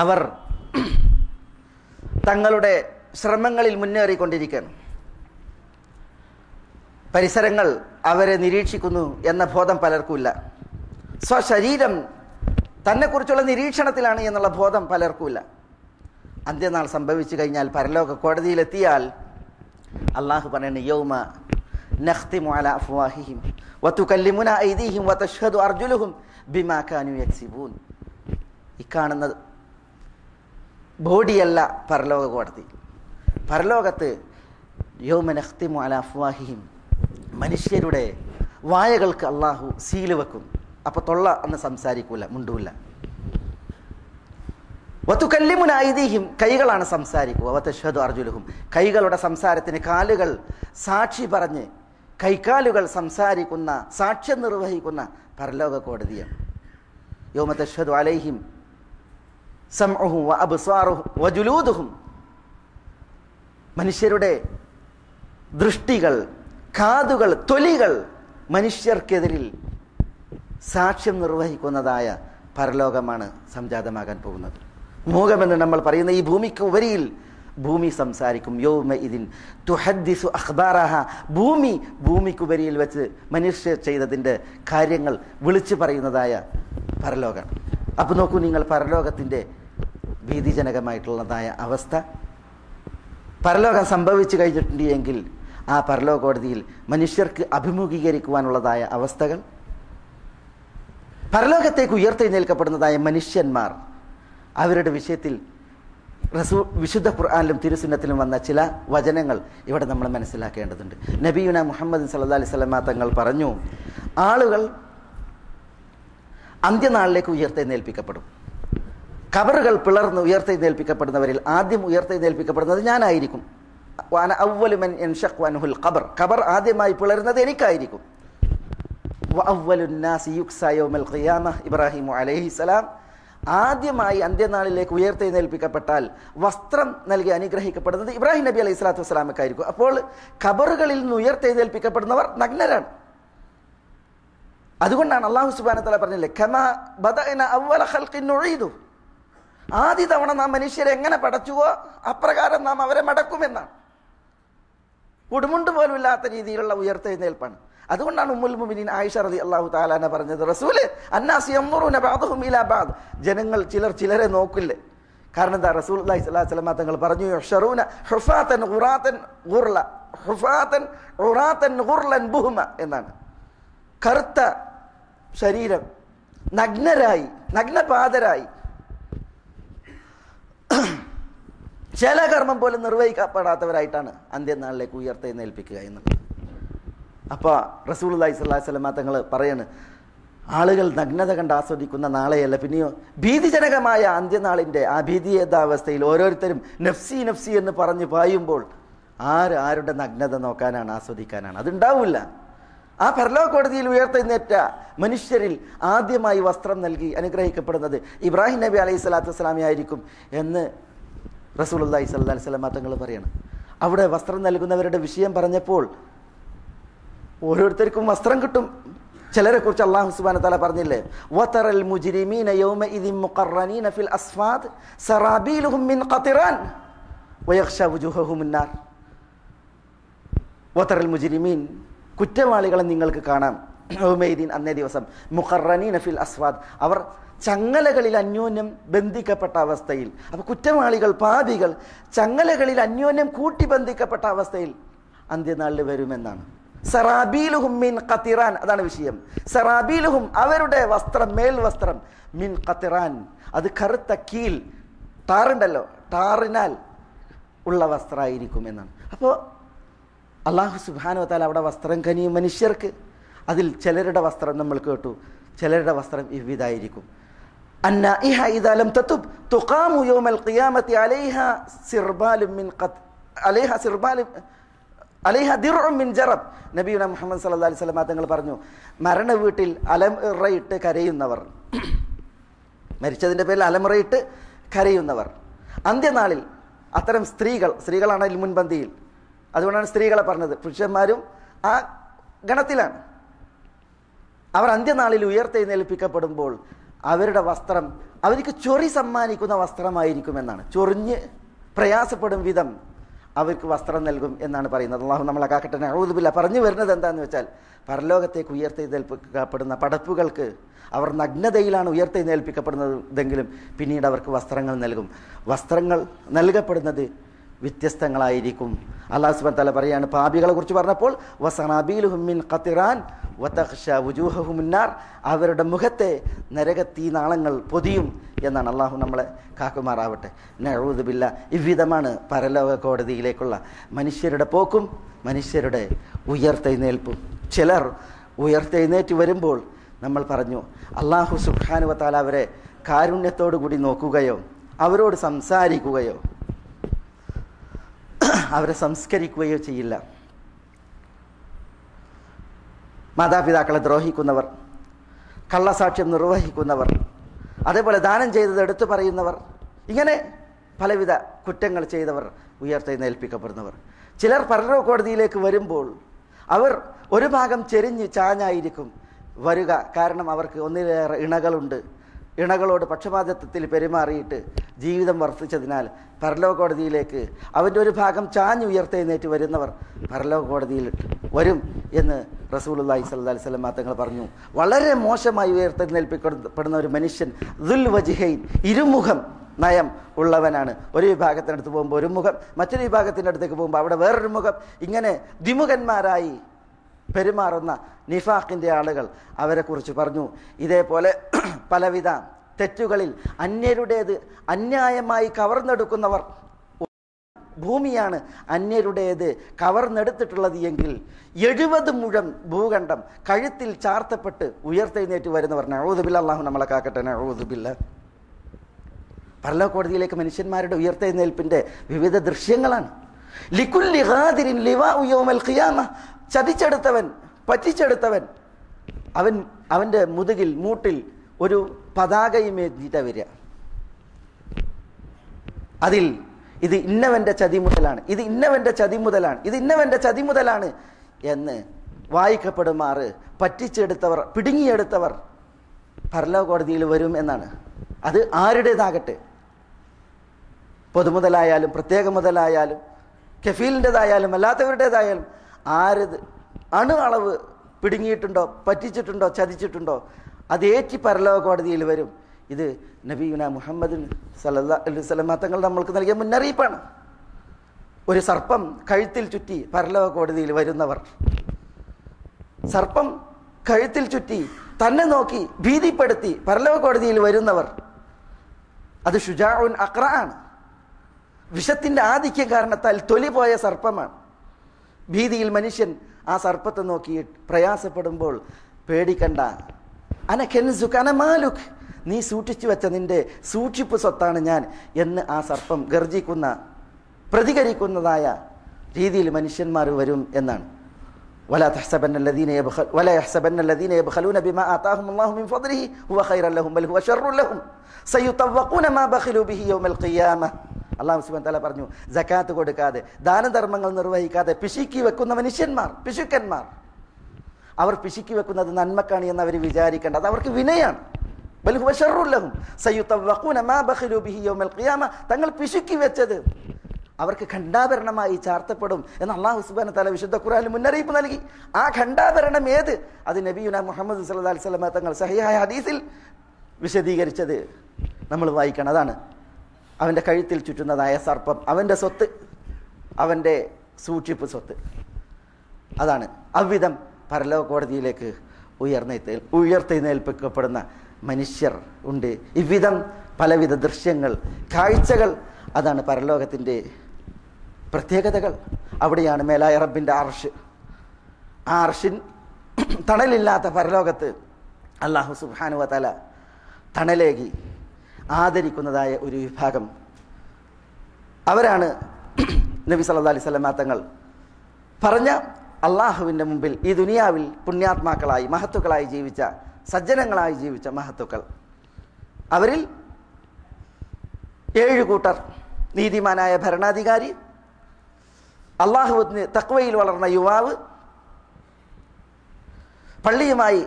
അവർ തങ്ങളുടെ ശ്രമങ്ങളിൽ മുന്നേറിക്കൊണ്ടിരിക്കുകയാണ്. പരിസരങ്ങൾ അവരെ നിരീക്ഷിക്കുന്നു എന്ന ബോധം പലർക്കുമില്ല. സ്വശരീരം തന്നെക്കുറിച്ചുള്ള നിരീക്ഷണത്തിലാണ് എന്നുള്ള ബോധം പലർക്കുമില്ല. അന്ത്യനാൾ സംഭവിച്ചു കഴിഞ്ഞാൽ പരലോക കോടതിയിലെത്തിയാൽ അള്ളാഹു പറയുന്നു യൗമ നഖ്തിമു അലാ അഫ്വാഹിഹിം വതുകല്ലിമുനാ ഐദീഹിം വതശ്ഹദു അർജുലുഹും ബിമാ കാനൂ യക്സിബൂൻ. ഈ കാണുന്ന ബോഡിയല്ല പരലോക കോടതി. പരലോകത്ത് യൗമ നഖ്തിമു അലാ അഫ്വാഹിഹിം, മനുഷ്യരുടെ വായകൾക്ക് അള്ളാഹു സീല് വെക്കും. അപ്പോൾ തൊള്ള അന്ന് സംസാരിക്കൂല, മുണ്ടൂല. വതുകല്ലിമുനാ ഐദീഹിം, കൈകളാണ് സംസാരിക്കുക. വതശ്ഹദു അർജുലുഹും, കൈകളുടെ സംസാരത്തിന് കാലുകൾ സാക്ഷി പറഞ്ഞ് കൈകാലുകൾ സംസാരിക്കുന്ന, സാക്ഷ്യം നിർവഹിക്കുന്ന പരലോക കോടതിയാണ്. യൗമ തശ്ഹദു അലൈഹിം സമഉഹും വഅബ്സാറുഹും വജുലൂദുഹും, മനുഷ്യരുടെ ദൃഷ്ടികൾ, കാതുകൾ, തൊലികൾ മനുഷ്യർക്കെതിരിൽ സാക്ഷ്യം നിർവഹിക്കുന്നതായ പരലോകമാണ് സംജാതമാകാൻ പോകുന്നത്. മോഹമെന്ന് നമ്മൾ പറയുന്ന ഈ ഭൂമിക്ക് ഉപരിയിൽ ഭൂമി സംസാരിക്കും. യൗമ ഇദിൻ തുഹദ്ദിസു അഖ്ബാറഹ, ഭൂമിക്കുപരിയിൽ വെച്ച് മനുഷ്യർ ചെയ്തതിൻ്റെ കാര്യങ്ങൾ വിളിച്ചു പറയുന്നതായ പരലോകം. അപ്പോൾ നോക്കൂ നിങ്ങൾ, പരലോകത്തിൻ്റെ ഭീതിജനകമായിട്ടുള്ളതായ അവസ്ഥ. പരലോകം സംഭവിച്ചു കഴിഞ്ഞിട്ടുണ്ട് എങ്കിൽ ആ പരലോക കോടതിയിൽ മനുഷ്യർക്ക് അഭിമുഖീകരിക്കുവാനുള്ളതായ അവസ്ഥകൾ, പരലോകത്തേക്ക് ഉയർത്തെഴുന്നേൽക്കപ്പെടുന്നതായ മനുഷ്യന്മാർ, അവരുടെ വിഷയത്തിൽ വിശുദ്ധ ഖുർആനിലും തിരുസുന്നത്തിലും വന്ന ചില വചനങ്ങൾ ഇവിടെ നമ്മൾ മനസ്സിലാക്കേണ്ടതുണ്ട്. നബിയുന മുഹമ്മദ് സല്ലല്ലാഹു അലൈഹി വസല്ലം തങ്ങൾ പറഞ്ഞു, ആളുകൾ അന്ത്യനാളിലേക്ക് ഉയർത്തെഴുന്നേൽപ്പിക്കപ്പെടും. ഖബറുകൾ പിളർന്ന് ഉയർത്തെഴുന്നേൽപ്പിക്കപ്പെടുന്നവരിൽ ആദ്യം ഉയർത്തെഴുന്നേൽപ്പിക്കപ്പെടുന്നത് ഞാനായിരിക്കും. വഅന അവ്വലു മൻ യൻഷഖു അൻഹുൽ ഖബർ, ഖബർ ആദ്യമായി പിളരുന്നത് എനിക്കായിരിക്കും. വഅവ്വലുൻ നാസി യുക്സാ യൗമൽ ഖിയാമ, ഇബ്രാഹിം അലൈഹിസ്സലാം ആദ്യമായി അന്ത്യനാളിലേക്ക് ഉയർത്തെഴുന്നേൽപ്പിക്കപ്പെട്ടാൽ വസ്ത്രം നൽകി അനുഗ്രഹിക്കപ്പെടുന്നത് ഇബ്രാഹിം നബി അലൈഹി സ്വലാത്തു വസ്സലാമക്കായിരിക്കും. അപ്പോൾ ഖബറുകളിൽ നിന്ന് ഉയർത്തെഴുന്നേൽപ്പിക്കപ്പെടുന്നവർ നഗ്നരാണ്. അതുകൊണ്ടാണ് അല്ലാഹു സുബ്ഹാനഹു വ തആല പറഞ്ഞില്ലേ, കമാ ബദഅന അവ്വല ഖൽഖിൻ നുഈദു, ആദ്യ തവണ നാം മനുഷ്യരെ എങ്ങനെ പടച്ചുവോ അപ്രകാരം നാം അവരെ മടക്കുമെന്നാണ്. ഉടുമുണ്ട് പോലും ഇല്ലാത്ത രീതിയിലുള്ള ഉയർത്തെഴുന്നേൽപ്പാണ്. അതുകൊണ്ടാണ് ഉമ്മുൽ മുഅ്മിനീൻ ആയിഷ റളിയല്ലാഹു തആല അൻഹ പറഞ്ഞത്, റസൂലേ അന്നാസ് യൻദുറൂന ബഅദുഹും ഇലാ ബഅദ്, ജനങ്ങൾ ചിലരെ നോക്കില്ലേ. കാരണം എന്താ? റസൂലുള്ളാഹി സ്വല്ലല്ലാഹു അലൈഹി വസല്ലം തങ്ങൾ പറഞ്ഞു, യുഹ്ശറൂന ഹുഫാതൻ ഖുറാതൻ ഗുർല, ഹുഫാതൻ ഖുറാതൻ ഗുർലൻ ബുഹ്മ എന്നാണ്. കറുത്ത ശരീരം, നഗ്നരായി, നഗ്നപാതരായി, ശേലകർമ്മം പോലും നിർവഹിക്കപ്പെടാത്തവരായിട്ടാണ് അന്ത്യനാളിലേക്ക് ഉയർത്തെഴുന്നേൽപ്പിക്കുക എന്നുള്ളത്. അപ്പോൾ റസൂലുള്ളാഹി സ്വല്ലല്ലാഹു അലൈഹി വസല്ലം തങ്ങൾ പറയാണ്, ആളുകൾ നഗ്നത കണ്ട് ആസ്വദിക്കുന്ന നാളെയല്ല, പിന്നെയോ ഭീതിജനകമായ അന്ത്യനാളിൻ്റെ ആ ഭീതിയേതാവസ്ഥയിൽ ഓരോരുത്തരും നഫ്സി നഫ്സി എന്ന് പറഞ്ഞ് പായുമ്പോൾ ആരുടെ നഗ്നത നോക്കാനാണ്, ആസ്വദിക്കാനാണ്? അതുണ്ടാവില്ല. ആ പരലോക കോടതിയിൽ ഉയർത്തെഴുന്നേറ്റ മനുഷ്യരിൽ ആദ്യമായി വസ്ത്രം നൽകി അനുഗ്രഹിക്കപ്പെടുന്നത് ഇബ്രാഹിം നബി അലൈഹി സ്വലാത്തു വസ്സലാമി ആയിരിക്കും എന്ന് റസൂലുള്ളാഹി സ്വല്ലല്ലാഹു അലൈഹി വസല്ലം തങ്ങൾ പറയണം. അവിടെ വസ്ത്രം നൽകുന്നവരുടെ വിഷയം പറഞ്ഞപ്പോൾ ഓരോരുത്തർക്കും വസ്ത്രം കിട്ടും. ചിലരെ കുറിച്ച് അല്ലാഹു സുബ്ഹാനഹു വ തആല പറഞ്ഞില്ലേ, വതറൽ മുജ്രിമീന യൗമഇദിൻ മുഖറനീന ഫിൽ അസ്ഫാദ് സറാബീലുഹും മിൻ ഖതിറാൻ വയഖ്ശാ വുജൂഹഹും അന്നാർ. വതറൽ മുജ്രിമീൻ, കുറ്റവാളികളെ നിങ്ങൾക്ക് കാണാം, യൗമഇദിൻ അന്നേ ദിവസം, മുഖറനീന ഫിൽ അസ്ഫാദ്, അവർ ചങ്ങലകളിൽ അന്യോന്യം ബന്ധിക്കപ്പെട്ട അവസ്ഥയിൽ. അപ്പോൾ കുറ്റവാളികൾ, പാപികൾ ചങ്ങലകളിൽ അന്യോന്യം കൂട്ടി ബന്ധിക്കപ്പെട്ട അവസ്ഥയിൽ അന്ത്യനാളിൽ വരുമെന്നാണ്. സറാബീലുഹും മിൻ ഖതിറാൻ, അതാണ് വിഷയം. സറാബീലുഹും, അവരുടെ വസ്ത്രം, മേൽവസ്ത്രം, മിൻ ഖതിറാൻ, അത് കറുത്ത കീൽ, ടാറുണ്ടല്ലോ, ടാറിനാൽ ഉള്ള വസ്ത്രമായിരിക്കും എന്നാണ്. അപ്പോൾ അല്ലാഹു സുബ്ഹാനഹു വ തആല അവിടെ വസ്ത്രം കനിയും മനുഷ്യർക്ക്. അതിൽ ചിലരുടെ വസ്ത്രം നമ്മൾ കേട്ടു, ചിലരുടെ വസ്ത്രം ഇവിധായിരിക്കും. അന്നാഇഹ ഇദാ ലം തതുബ് തുഖാമു യൗമൽ ഖിയാമത്തി അലൈഹാ സിർബാലും മിൻ ഖത് അലൈഹാ സിർബാലും അലൈഹ ദിർഉം മിൻ ജറബ്. നബിയുന മുഹമ്മദ് സല്ലല്ലാഹു അലൈഹി വസല്ലം തങ്ങൾ പറഞ്ഞു, മരണ വീട്ടിൽ അലമുറയിട്ട് കരയുന്നവർ, മരിച്ചതിൻ്റെ പേരിൽ അലമുറയിട്ട് കരയുന്നവർ, അന്ത്യനാളിൽ അത്തരം സ്ത്രീകളാണ് അതിൽ മുൻപന്തിയിൽ. അതുകൊണ്ടാണ് സ്ത്രീകളെ പറഞ്ഞത്, പുരുഷന്മാരും ആ ഗണത്തിലാണ്. അവർ അന്ത്യനാളിൽ ഉയർത്തെഴുന്നേൽപ്പിക്കപ്പെടുമ്പോൾ അവരുടെ വസ്ത്രം അവർക്ക് ചൊറി സമ്മാനിക്കുന്ന വസ്ത്രമായിരിക്കുമെന്നാണ്. ചൊറിഞ്ഞ് പ്രയാസപ്പെടും വിധം അവർക്ക് വസ്ത്രം നൽകും എന്നാണ് പറയുന്നത്. അള്ളാഹു നമ്മളെ കാക്കട്ടെ. നഊദു ബില്ലാഹ്. പറഞ്ഞു വരുന്നത് എന്താണെന്ന് വെച്ചാൽ, പരലോകത്തേക്ക് ഉയർത്തെഴുന്നേൽപ്പിക്കപ്പെടുന്ന പടപ്പുകൾക്ക് അവർ നഗ്നതയിലാണ് ഉയർത്തെഴുന്നേൽപ്പിക്കപ്പെടുന്നതെങ്കിലും പിന്നീട് അവർക്ക് വസ്ത്രങ്ങൾ നൽകും. വസ്ത്രങ്ങൾ നൽകപ്പെടുന്നത് വ്യത്യസ്തങ്ങളായിരിക്കും. അല്ലാഹു സുബ്ഹാനഹു വ തആല പറയാണ് പാപികളെ കുറിച്ച് പറഞ്ഞപ്പോൾ, വസനാബീലുഹും മിൻ ഖതിറാൻ വതഖ്ശ വുജൂഹഹുമുൻ നാർ, അവരുടെ മുഖത്തെ നരകത്തീ നാളങ്ങൾ പൊതിയും എന്നാണ്. അള്ളാഹു നമ്മളെ കാക്കുമാറാവട്ടെ. നഊദു ബില്ലാഹ്. ഇவ்விதമാണ് പരലോക കോടതിയിലേക്കുള്ള മനുഷ്യരുടെ പോക്കും മനുഷ്യരുടെ ഉയർത്തെഴുന്നേൽപ്പും. ചിലർ ഉയർത്തെഴുന്നേറ്റ് വരുമ്പോൾ നമ്മൾ പറഞ്ഞു, അല്ലാഹു സുബ്ഹാനഹു വ തആല അവരെ കാരുണ്യത്തോടു കൂടി നോക്കുകയോ അവരോട് സംസാരിക്കുകയോ അവരെ സംസ്കരിക്കുകയോ ചെയ്യില്ല. മാതാപിതാക്കളെ ദ്രോഹിക്കുന്നവർ, കള്ളസാക്ഷ്യം നിർവഹിക്കുന്നവർ, അതേപോലെ ദാനം ചെയ്തത് എടുത്തു പറയുന്നവർ, ഇങ്ങനെ പലവിധ കുറ്റങ്ങൾ ചെയ്തവർ ഉയർത്തെഴുന്നേൽപ്പിക്കപ്പെടുന്നവർ. ചിലർ പരലോക കോടതിയിലേക്ക് വരുമ്പോൾ അവർ ഒരു ഭാഗം ചെരിഞ്ഞ് ചാഞ്ഞായിരിക്കും വരിക. കാരണം അവർക്ക് ഒന്നിലേറെ ഇണകളുണ്ട്. ഇണകളോട് പക്ഷപാതിത്വത്തിൽ പെരുമാറിയിട്ട് ജീവിതം വർദ്ധിച്ചതിനാൽ പരലോക കോടതിയിലേക്ക് അവൻ്റെ ഒരു ഭാഗം ചാഞ്ഞ് ഉയർത്തെഴുന്നേറ്റ് വരുന്നവർ പരലോക കോടതിയിൽ വരും എന്ന് റസൂലുള്ളാഹി സ്വല്ലല്ലാഹി അലൈഹി വസല്ലം തങ്ങൾ പറഞ്ഞു. വളരെ മോശമായി ഉയർത്തെഴുന്നേൽപ്പിക്കപ്പെടുന്ന ഒരു മനുഷ്യൻ ദുൽ വജ്ഹൈൻ, ഇരുമുഖം നയം ഉള്ളവനാണ്. ഒരു വിഭാഗത്തിനടുത്ത് പോകുമ്പോൾ ഒരു മുഖം, മറ്റൊരു വിഭാഗത്തിൻ്റെ അടുത്തേക്ക് പോകുമ്പോൾ അവിടെ വേറൊരു മുഖം, ഇങ്ങനെ ദ്വിമുഖന്മാരായി പെരുമാറുന്ന നിഫാഖിൻ്റെ ആളുകൾ, അവരെക്കുറിച്ച് പറഞ്ഞു. ഇതേപോലെ പലവിധ തെറ്റുകളിൽ അന്യരുടേത് അന്യായമായി കവർന്നെടുക്കുന്നവർ, ഭൂമിയാണ് അന്യരുടേത് കവർന്നെടുത്തിട്ടുള്ളത് എങ്കിൽ 70 മുഴം ഭൂഖണ്ഡം കഴുത്തിൽ ചാർത്തപ്പെട്ട് ഉയർത്തെഴുന്നേറ്റ് വരുന്നവർ. നഊദു ബില്ലാഹ്. അല്ലാഹു നമ്മളെ കാക്കട്ടെ. നഊദു ബില്ലാഹ്. പരലോക കോടതിയിലേക്ക് മനുഷ്യന്മാരുടെ ഉയർത്തെഴുന്നേൽപ്പിന്റെ വിവിധ ദൃശ്യങ്ങളാണ്. ലികുല്ലി ഖാദിരിൻ ലിവാഉ യൗമൽ ഖിയാമ. ചതിച്ചെടുത്തവൻ, പറ്റിച്ചെടുത്തവൻ, അവൻ്റെ മുതുകിൽ മൂട്ടിൽ ഒരു പതാകയുമേറ്റിട്ടാ വരിക. അതിൽ ഇത് ഇന്നവൻ്റെ ചതി മുതലാണ്, ഇത് ഇന്നവൻ്റെ ചതി മുതലാണ്, ഇത് ഇന്നവൻ്റെ ചതി മുതലാണ് എന്ന് വായിക്കപ്പെടുമാറ് പറ്റിച്ചെടുത്തവർ, പിടുങ്ങിയെടുത്തവർ പരലോക കോടതിയിൽ വരും എന്നാണ്. അത് ആരുടേതാകട്ടെ, പൊതുമുതലായാലും പ്രത്യേക മുതലായാലും കഫീലിൻ്റെതായാലും അല്ലാത്തവരുടേതായാലും, ആരത് അണു അളവ് പിടുങ്ങിയിട്ടുണ്ടോ, പറ്റിച്ചിട്ടുണ്ടോ, ചതിച്ചിട്ടുണ്ടോ, അത് ഏറ്റി പരലോക കോടതിയിൽ വരും. ഇത് നബിയുന മുഹമ്മദ് സല്ലല്ലാഹു അലൈഹി വസല്ലം തങ്ങൾ നമ്മൾക്ക് നൽകിയ മുന്നറിയിപ്പാണ്. ഒരു സർപ്പം കഴുത്തിൽ ചുറ്റി പരലോക കോടതിയിൽ വരുന്നവർ, സർപ്പം കഴുത്തിൽ ചുറ്റി തന്നെ നോക്കി ഭീതിപ്പെടുത്തി പരലോക കോടതിയിൽ വരുന്നവർ, അത് ഷുജാഉൻ അഖ്റ ആണ്. വിഷത്തിൻ്റെ ആധിക്യം കാരണത്താൽ തൊലി പോയ സർപ്പമാണ്. ഭീതിയിൽ മനുഷ്യൻ ആ സർപ്പത്തെ നോക്കി പ്രയാസപ്പെടുമ്പോൾ പേടിക്കണ്ട, അന കെൻസുക അന മാലുക്, നീ സൂക്ഷിച്ചു വെച്ച നിന്റെ സൂക്ഷിപ്പ് സ്വത്താണ് ഞാൻ എന്ന് ആ സർപ്പം ഗർജിക്കുന്ന, പ്രതികരിക്കുന്നതായ രീതിയിൽ മനുഷ്യന്മാർ വരും എന്നാണ്. ولا تحسبن الذين يبخلون بما آتاهم الله من فضله هو خير لهم بل هو شر لهم سيطوقون ما بخلوا به يوم القيامة. അല്ലാഹു സുബ്ഹാനഹു വ തആല പറഞ്ഞു, സകാത്ത് കൊടുക്കാതെ ദാനധർമ്മങ്ങൾ നിർവഹിക്കാതെ പിശുക്കി വെക്കുന്ന മനുഷ്യന്മാർ, പിശുക്കന്മാർ, അവർ പിശുക്കി വെക്കുന്നത് നന്മക്കാണ് എന്ന് അവർ വിചാരിക്കേണ്ട, അത് അവർക്ക് വിനയാണ്. ബൽ ഹുവ ശർറുൽ ലഹും സയുതവഖൂന മാ ബഖിലു ബിഹി യൗമൽ ഖിയാമ, തങ്ങൾ പിശുക്കി വെച്ചത് അവർക്ക് ഖണ്ഡാഭരണമായി ചാർത്തപ്പെടും എന്ന് അല്ലാഹു സുബ്ഹാനഹു വ തആല വിശുദ്ധ ഖുർആനിൽ മുന്നറിയിപ്പ് നൽകി. ആ ഖണ്ഡാഭരണം ഏത്? അത് നബിയുന മുഹമ്മദ് സല്ലല്ലാഹു അലൈഹി വസല്ലം തങ്ങൾ സഹിഹായ ഹദീസിൽ വിശദീകരിച്ചത് നമ്മൾ വായിക്കണം. അതാണ് അവൻ്റെ കഴുത്തിൽ ചുറ്റുന്നതായ സർപ്പം, അവൻ്റെ സ്വത്ത്, അവൻ്റെ സൂക്ഷിപ്പ് സ്വത്ത്. അതാണ് അவ்விதം പരലോക കോടതിയിലേക്ക് ഉയർത്തെഴുന്നേൽപ്പിക്കപ്പെടുന്ന മനുഷ്യർ ഉണ്ട്. ഇவ்விதം പലവിധ ദൃശ്യങ്ങൾ, കാഴ്ചകൾ, അതാണ് പരലോകത്തിൻ്റെ പ്രത്യേകതകൾ. അവിടെയാണ് മേലായ റബ്ബിൻ്റെ അർശ്. ആ അർശിൻ തണലില്ലാത്ത പരലോകത്ത് അല്ലാഹു സുബ്ഹാനഹു വ തആല തണലേകി ആദരിക്കുന്നതായ ഒരു വിഭാഗം, അവരാണ് നബി സല്ലല്ലാഹു അലൈഹി വസല്ലം തങ്ങൾ പറഞ്ഞ അള്ളാഹുവിൻ്റെ മുമ്പിൽ ഈ ദുനിയാവിൽ പുണ്യാത്മാക്കളായി മഹത്തുക്കളായി ജീവിച്ച, സജ്ജനങ്ങളായി ജീവിച്ച മഹത്തുക്കൾ. അവരിൽ 7 കൂട്ടർ: നീതിമാനായ ഭരണാധികാരി, അള്ളാഹുവിന് തഖ്വയിൽ വളർന്ന യുവാവ്, പള്ളിയുമായി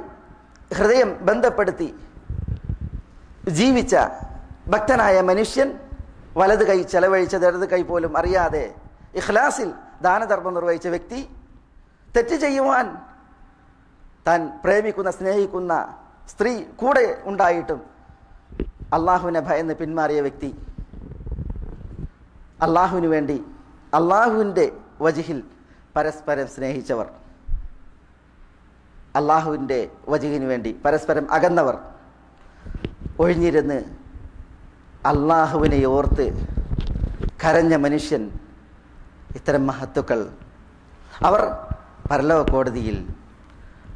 ഹൃദയം ബന്ധപ്പെടുത്തി ജീവിച്ച ഭക്തനായ മനുഷ്യൻ, വലത് കൈ ചെലവഴിച്ചത് ഇടത് കൈ പോലും അറിയാതെ ഇഖ്ലാസിൽ ദാനധർമ്മം നിർവഹിച്ച വ്യക്തി, തെറ്റ് ചെയ്യുവാൻ താൻ പ്രേമിക്കുന്ന സ്നേഹിക്കുന്ന സ്ത്രീ കൂടെ ഉണ്ടായിട്ടും അള്ളാഹുവിനെ ഭയന്ന് പിന്മാറിയ വ്യക്തി, അള്ളാഹുവിന് വേണ്ടി അള്ളാഹുവിൻ്റെ വജ്ഹിൽ പരസ്പരം സ്നേഹിച്ചവർ, അള്ളാഹുവിൻ്റെ വജ്ഹിന് വേണ്ടി പരസ്പരം അകന്നവർ, ഒഴിഞ്ഞിരുന്ന് അള്ളാഹുവിനെ ഓർത്ത് കരഞ്ഞ മനുഷ്യൻ, ഇത്തരം മഹത്തുക്കൾ അവർ പരലോക കോടതിയിൽ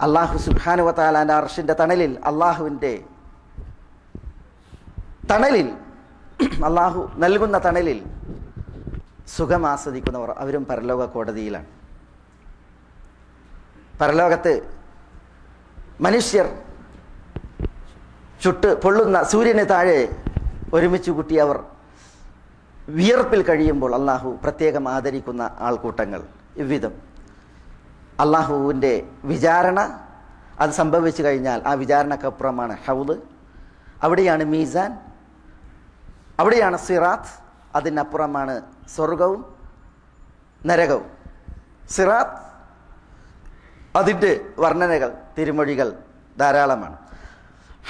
അള്ളാഹു സുബ്ഹാനഹു വ തആലാന്റെ അർശിന്റെ തണലിൽ, അള്ളാഹുവിൻ്റെ തണലിൽ, അള്ളാഹു നൽകുന്ന തണലിൽ സുഖം ആസ്വദിക്കുന്നവർ അവരും പരലോക കോടതിയിലാണ്. പരലോകത്ത് മനുഷ്യർ ചുട്ട് പൊള്ളുന്ന സൂര്യന് താഴെ ഒരുമിച്ച് കൂട്ടി അവർ വിയർപ്പിൽ കഴിയുമ്പോൾ അള്ളാഹു പ്രത്യേകം ആദരിക്കുന്ന ആൾക്കൂട്ടങ്ങൾ. ഇவ்விധം അള്ളാഹുവിൻ്റെ വിചാരണ അത് സംഭവിച്ചു കഴിഞ്ഞാൽ ആ വിചാരണക്കപ്പുറമാണ് ഹൗദ്, അവിടെയാണ് മീസാൻ, അവിടെയാണ് സിറാത്ത്, അതിനപ്പുറമാണ് സ്വർഗവും നരകവും. സിറാത്ത് അതിൻ്റെ വർണ്ണനകൾ തിരുമൊഴികൾ ധാരാളമാണ്.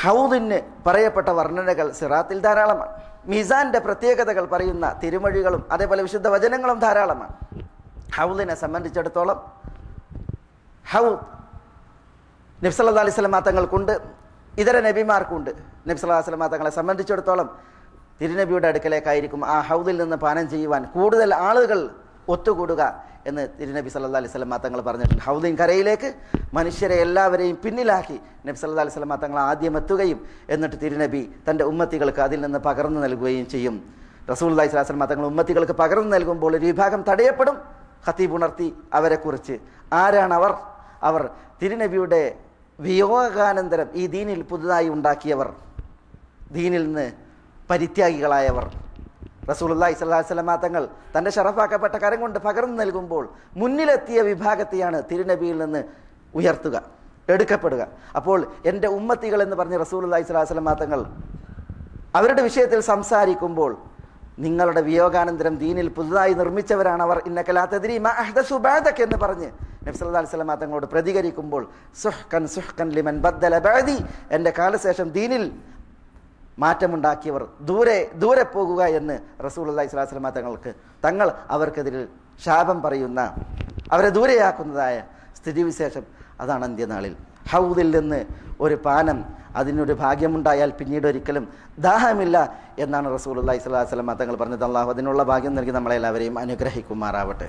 ഹൗദിന് പറയപ്പെട്ട വർണ്ണനകൾ സിറാത്തിൽ ധാരാളമാണ്. മീസാന്റെ പ്രത്യേകതകൾ പറയുന്ന തിരുമൊഴികളും അതേപോലെ വിശുദ്ധ വചനങ്ങളും ധാരാളമാണ്. ഹൗദിനെ സംബന്ധിച്ചിടത്തോളം ഹൗദ് നബി സല്ലല്ലാഹു അലൈഹി വസല്ലം തങ്ങൾക്കുണ്ട്, ഇതര നബിമാർക്കുണ്ട്. നബി സല്ലല്ലാഹു അലൈഹി വസല്ലം തങ്ങളെ സംബന്ധിച്ചിടത്തോളം തിരുനബിയുടെ അടുക്കലേക്കായിരിക്കും ആ ഹൗദിൽ നിന്ന് പാനം ചെയ്യുവാൻ കൂടുതൽ ആളുകൾ ഒത്തുകൂടുക എന്ന് തിരുനബി സല്ലല്ലാഹു അലൈഹി വസല്ലം തങ്ങൾ പറഞ്ഞിട്ടുണ്ട്. ഹൗദിൻ കരയിലേക്ക് മനുഷ്യരെ എല്ലാവരെയും പിന്നിലാക്കി നബി സല്ലല്ലാഹു അലൈഹി വസല്ലം തങ്ങൾ ആദ്യം എത്തുകയും എന്നിട്ട് തിരുനബി തൻ്റെ ഉമ്മത്തികൾക്ക് അതിൽ നിന്ന് പകർന്നു നൽകുകയും ചെയ്യും. റസൂലുള്ളാഹി സ്വല്ലല്ലാഹു അലൈഹി വസല്ലം തങ്ങൾ ഉമ്മത്തികൾക്ക് പകർന്നു നൽകുമ്പോൾ ഒരു വിഭാഗം തടയപ്പെടും. ഖതീബ് ഉണർത്തി അവരെക്കുറിച്ച്, ആരാണ് അവർ? അവർ തിരുനബിയുടെ വിയോഗാനന്തരം ഈ ദീനിൽ പുതുതായി ഉണ്ടാക്കിയവർ, ദീനിൽ നിന്ന് പരിത്യാഗികളായവർ. റസൂലുള്ളാഹി സ്വല്ലല്ലാഹു അലൈഹി വസല്ലം തങ്ങൾ തൻ്റെ ശറഫാക്കപ്പെട്ട കരം കൊണ്ട് പകർന്നു നൽകുമ്പോൾ മുന്നിലെത്തിയ വിഭാഗത്തെയാണ് തിരുനബിയിൽ നിന്ന് ഉയർത്തുക, എടുക്കപ്പെടുക. അപ്പോൾ എൻ്റെ ഉമ്മത്തികൾ എന്ന് പറഞ്ഞ് റസൂലുള്ളാഹി സ്വല്ലല്ലാഹു അലൈഹി വസല്ലം തങ്ങൾ അവരുടെ വിഷയത്തിൽ സംസാരിക്കുമ്പോൾ നിങ്ങളുടെ വിയോഗാനന്തരം ദീനിൽ പുതുതായി നിർമ്മിച്ചവരാണ് അവർ, ഇന്നക ലാ തദ്രി മാ അഹ്ദസു ബഅദക എന്ന് പറഞ്ഞ് നബി സല്ലല്ലാഹു അലൈഹി വസല്ലം തങ്ങളോട് പ്രതികരിക്കുമ്പോൾ സുഹ്കൻ സുഹ്കൻ ലിമൻ ബദ്ദല ബഅദി, എൻ്റെ കാലശേഷം ദീനിൽ മാറ്റമുണ്ടാക്കിയവർ ദൂരെ ദൂരെ പോകുക എന്ന് റസൂലുള്ളാഹി സ്വല്ലല്ലാഹു അലൈഹി വസല്ലം തങ്ങൾ അവർക്കെതിരെ ശാപം പറയുന്ന, അവരെ ദൂരെയാക്കുന്നതായ സ്ഥിതിവിശേഷം അതാണ് അന്ത്യനാളിൽ. ഹൗദിൽ നിന്ന് ഒരു പാനം, അതിനൊരു ഭാഗ്യമുണ്ടായാൽ പിന്നീട് ഒരിക്കലും ദാഹമില്ല എന്നാണ് റസൂലുള്ളാഹി സ്വല്ലല്ലാഹു അലൈഹി വസല്ലം തങ്ങൾ പറഞ്ഞത്. അള്ളാഹു അതിനുള്ള ഭാഗ്യം നൽകി നമ്മളെല്ലാവരെയും അനുഗ്രഹിക്കുമാറാവട്ടെ.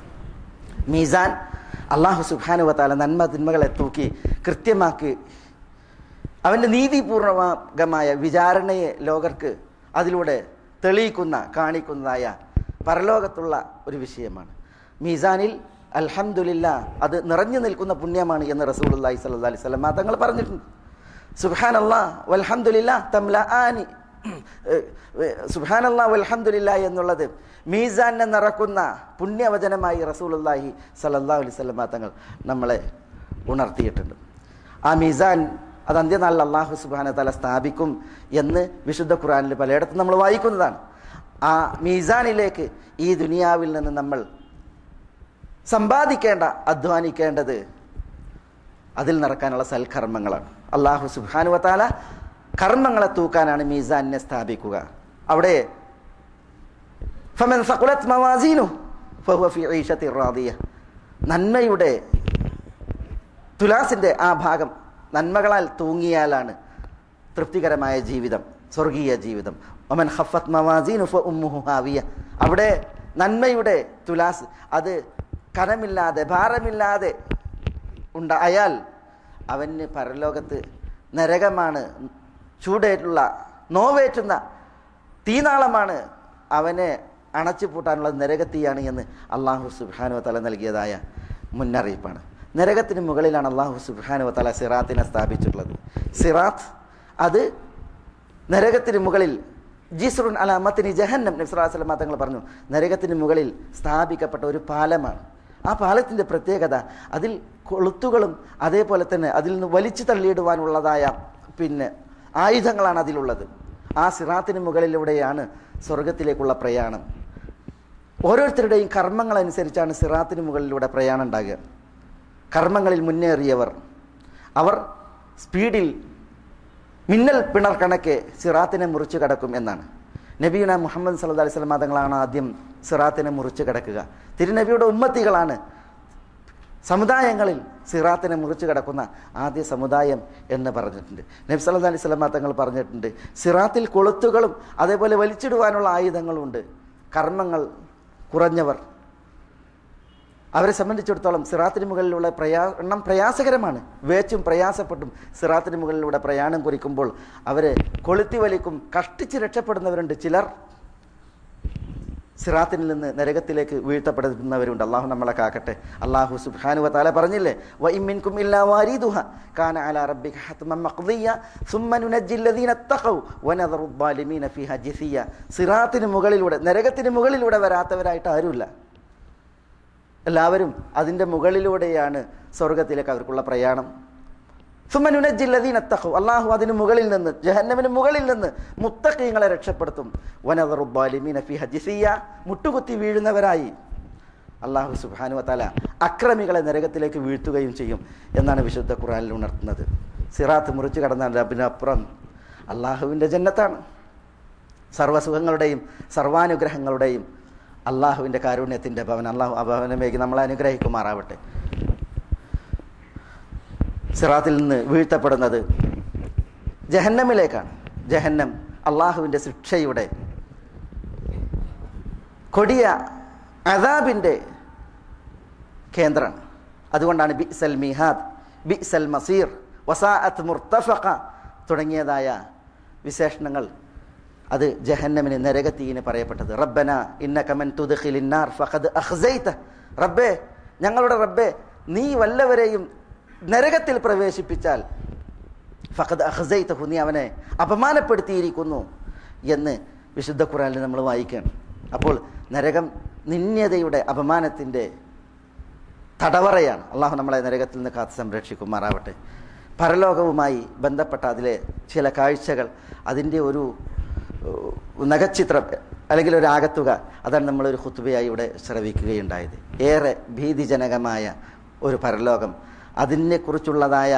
മീസാൻ അള്ളാഹു സുബ്ഹാനഹു വ തആല നന്മ തിന്മകളെ തൂക്കി കൃത്യമാക്കി അവൻ്റെ നീതിപൂർവകമായ വിചാരണയെ ലോകർക്ക് അതിലൂടെ തെളിയിക്കുന്ന കാണിക്കുന്നതായ പരലോകത്തുള്ള ഒരു വിഷയമാണ്. മീസാനിൽ അൽഹംദുലില്ലാ അത് നിറഞ്ഞു നിൽക്കുന്ന പുണ്യമാണ് എന്ന് റസൂലുള്ളാഹി സ്വല്ലല്ലാഹു അലൈഹി വസല്ലം തങ്ങൾ പറഞ്ഞിട്ടുണ്ട്. സുബ്ഹാനല്ലാഹ് വൽഹംദുലില്ലാ തംലആനി, സുബ്ഹാനല്ലാഹ് വൽഹംദുലില്ലാ എന്നുള്ളത് മീസാനെ നിറക്കുന്ന പുണ്യവചനമായി റസൂലുള്ളാഹി സ്വല്ലല്ലാഹു അലൈഹി വസല്ലം തങ്ങൾ നമ്മളെ ഉണർത്തിയിട്ടുണ്ട്. ആ മീസാൻ അത് അന്ത്യനാളിൽ അല്ലാഹു സുബ്ഹാനഹു വ തആല സ്ഥാപിക്കും എന്ന് വിശുദ്ധ ഖുർആനിൽ പലയിടത്തും നമ്മൾ വായിക്കുന്നതാണ്. ആ മീസാനിലേക്ക് ഈ ദുനിയാവിൽ നിന്ന് നമ്മൾ സമ്പാദിക്കേണ്ട, അധ്വാനിക്കേണ്ടത് അതിൽ നടക്കാനുള്ള സൽക്കർമ്മങ്ങളാണ്. അല്ലാഹു സുബ്ഹാനഹു വ തആല കർമ്മങ്ങളെ തൂക്കാനാണ് മീസാനിനെ സ്ഥാപിക്കുക. അവിടെ ഫമൻ സഖുലത് മവാസീനുഹു ഫഹുവ ഫീ ഈശത്തിർ റാദിയ, നന്മയുടെ തുലാസിൻ്റെ ആ ഭാഗം നന്മകളാൽ തൂങ്ങിയാലാണ് തൃപ്തികരമായ ജീവിതം, സ്വർഗീയ ജീവിതം. വമൻ ഖഫത് മവാസീനുഹു ഫഉമ്മുഹു ഹാവിയ, അവിടെ നന്മയുടെ തുലാസ് അത് കനമില്ലാതെ ഭാരമില്ലാതെ ഉണ്ടായാൽ അവന് പരലോകത്ത് നരകമാണ്, ചൂടേറ്റുള്ള നോവേറ്റുന്ന തീനാളമാണ്, അവനെ അണച്ചു പൂട്ടാനുള്ള നരകത്തീയാണ് എന്ന് അല്ലാഹു സുബ്ഹാനഹു വ തആല നൽകിയതായ മുന്നറിയിപ്പാണ്. നരകത്തിന് മുകളിലാണ് അല്ലാഹു സുബ്ഹാനഹു വ തആല സിറാത്തിനെ സ്ഥാപിച്ചിട്ടുള്ളത്. സിറാത്ത് അത് നരകത്തിന് മുകളിൽ ജിസ്റുൻ അലാ മത്നി ജഹന്നം, നബി സല്ലല്ലാഹു അലൈഹി വസല്ലം തങ്ങൾ പറഞ്ഞു, നരകത്തിന് മുകളിൽ സ്ഥാപിക്കപ്പെട്ട ഒരു പാലമാണ്. ആ പാലത്തിൻ്റെ പ്രത്യേകത അതിൽ കൊളുത്തുകളും അതേപോലെ തന്നെ അതിൽ നിന്ന് വലിച്ചു തള്ളിയിടുവാനുള്ളതായ ആയുധങ്ങളാണ് അതിലുള്ളത്. ആ സിറാത്തിന് മുകളിലൂടെയാണ് സ്വർഗത്തിലേക്കുള്ള പ്രയാണം. ഓരോരുത്തരുടെയും കർമ്മങ്ങളനുസരിച്ചാണ് സിറാത്തിന് മുകളിലൂടെ പ്രയാണം ഉണ്ടാകുക. കർമ്മങ്ങളിൽ മുന്നേറിയവർ അവർ സ്പീഡിൽ മിന്നൽ പിണർ കണക്കെ സിറാത്തിനെ മുറിച്ച് കടക്കും എന്നാണ്. നബിയുന മുഹമ്മദ് സല്ലല്ലാഹു അലൈഹി വസല്ലം തങ്ങളാണ് ആദ്യം സിറാത്തിനെ മുറിച്ച് കടക്കുക. തിരുനബിയുടെ ഉമ്മത്തികളാണ് സമുദായങ്ങളിൽ സിറാത്തിനെ മുറിച്ച് കടക്കുന്ന ആദ്യ സമുദായം എന്ന് പറഞ്ഞിട്ടുണ്ട്. നബി സല്ലല്ലാഹു അലൈഹി വസല്ലം തങ്ങൾ പറഞ്ഞിട്ടുണ്ട്, സിറാത്തിൽ കൊളുത്തുകളും അതേപോലെ വലിച്ചിടുവാനുള്ള ആയുധങ്ങളുണ്ട്. കർമ്മങ്ങൾ കുറഞ്ഞവർ അവരെ സംബന്ധിച്ചിടത്തോളം സിറാത്തിന് മുകളിലുള്ള പ്രയാണം പ്രയാസകരമാണ്. വേച്ചും പ്രയാസപ്പെട്ടും സിറാത്തിന് മുകളിലൂടെ പ്രയാണം കുറിക്കുമ്പോൾ അവരെ കൊളുത്തി വലിക്കും. കഷ്ടിച്ച് രക്ഷപ്പെടുന്നവരുണ്ട്. ചിലർ സിറാത്തിൽ നിന്ന് നരകത്തിലേക്ക് വീഴ്ത്തപ്പെടുന്നവരുണ്ട്. അള്ളാഹു നമ്മളെ കാക്കട്ടെ. അള്ളാഹു സുബ്ഹാനഹു വ തആല പറഞ്ഞില്ലേ, വഇൻ മിൻകും ഇല്ലാ വാരിദുഹാ കാന അലാ റബ്ബിക ഹത്മൻ മഖ്ദിയ സുമ്മ നുനജ്ജിൽ ലദീന തഖൗ വനദറു ദ്ദാലിമീന ഫീഹാ ജസിയ. സിറാത്തിന് മുകളിലൂടെ, നരകത്തിന് മുകളിലൂടെ വരാത്തവരായിട്ട് ആരുമില്ല. എല്ലാവരും അതിൻ്റെ മുകളിലൂടെയാണ് സ്വർഗത്തിലേക്ക് അവർക്കുള്ള പ്രയാണം. സുമ്മ നുനജ്ജിൽ ലദീന തഖൗ, അള്ളാഹു അതിന് മുകളിൽ നിന്ന്, ജഹന്നമിന് മുകളിൽ നിന്ന് മുത്തഖീങ്ങളെ രക്ഷപ്പെടുത്തും. വനദറു ദ്ദാലിമീന ഫീഹാ ജസിയ, മുട്ടുകുത്തി വീഴുന്നവരായി അള്ളാഹു സുബ്ഹാനഹു വ തആല അക്രമികളെ നരകത്തിലേക്ക് വീഴ്ത്തുകയും ചെയ്യും എന്നാണ് വിശുദ്ധ ഖുർആനിൽ ഉണർത്തുന്നത്. സിറാത്ത് മുറിച്ച് കടന്നാൽ അതിനപ്പുറം അള്ളാഹുവിൻ്റെ ജന്നത്താണ്. സർവ്വസുഖങ്ങളുടെയും സർവാനുഗ്രഹങ്ങളുടെയും അള്ളാഹുവിൻ്റെ കാരുണ്യത്തിൻ്റെ ഭവൻ. അള്ളാഹു ആ ഭവനമേക്ക് നമ്മളെ അനുഗ്രഹിക്കുമാറാവട്ടെ. സിറാത്തിൽ നിന്ന് വീഴ്ത്തപ്പെടുന്നത് ജഹന്നമിലേക്കാണ്. ജഹന്നം അള്ളാഹുവിൻ്റെ ശിക്ഷയുടെ, കൊടിയ അദാബിൻ്റെ കേന്ദ്രമാണ്. അതുകൊണ്ടാണ് ബിഅ്സൽ മീഹാദ്, ബിഅ്സൽ മസീർ, വസാഅത്ത് മുർത്തഫഖ തുടങ്ങിയതായ വിശേഷണങ്ങൾ അത് ജഹന്നമിന്, നരകത്തീന് പറയപ്പെട്ടത്. റബ്ബന ഇന്നക മൻ തുദ്ഖിലിൻ നാർ ഫഖദ് അഖ്സൈത. റബ്ബേ, ഞങ്ങളുടെ റബ്ബേ, നീ വല്ലവരെയും നരകത്തിൽ പ്രവേശിപ്പിച്ചാൽ ഫഖദ് അഖ്സൈതഹു, നീ അവനെ അപമാനപ്പെടുത്തിയിരിക്കുന്നു എന്ന് വിശുദ്ധ ഖുർആനിൽ നമ്മൾ വായിക്കുകയാണ്. അപ്പോൾ നരകം നിന്ദ്യതയുടെ, അപമാനത്തിൻ്റെ തടവറയാണ്. അള്ളാഹു നമ്മളെ നരകത്തിൽ നിന്ന് കാത്ത് സംരക്ഷിക്കുമാറാവട്ടെ. പരലോകവുമായി ബന്ധപ്പെട്ട അതിലെ ചില കാഴ്ചകൾ, അതിൻ്റെ ഒരു നഖചിത്രം അല്ലെങ്കിൽ ഒരു ആകത്തുക, അതാണ് നമ്മളൊരു ഖുത്ബയായി ഇവിടെ ശ്രവിക്കുകയുണ്ടായത്. ഏറെ ഭീതിജനകമായ ഒരു പരലോകം, അതിനെക്കുറിച്ചുള്ളതായ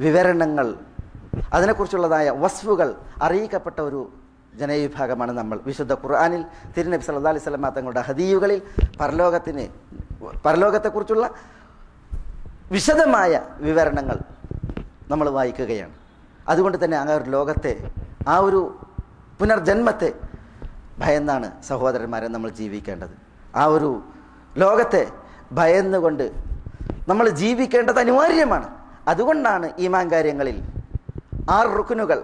വിവരണങ്ങൾ, അതിനെക്കുറിച്ചുള്ളതായ വസ്ഫുകൾ അറിയിക്കപ്പെട്ട ഒരു ജനവിഭാഗമാണ് നമ്മൾ. വിശുദ്ധ ഖുർആനിൽ തിരുനബി സല്ലല്ലാഹു അലൈഹി വസല്ലം തങ്ങളുടെ ഹദീയുകളിൽ പരലോകത്തെക്കുറിച്ചുള്ള വിശദമായ വിവരണങ്ങൾ നമ്മൾ വായിക്കുകയാണ്. അതുകൊണ്ട് തന്നെ ആ ഒരു ലോകത്തെ, ആ ഒരു പുനർജന്മത്തെ ഭയന്നാണ് സഹോദരന്മാരെ നമ്മൾ ജീവിക്കേണ്ടത്. ആ ഒരു ലോകത്തെ ഭയന്നുകൊണ്ട് നമ്മൾ ജീവിക്കേണ്ടത് അനിവാര്യമാണ്. അതുകൊണ്ടാണ് ഈമാൻ കാര്യങ്ങളിൽ 6 റുക്നുകൾ: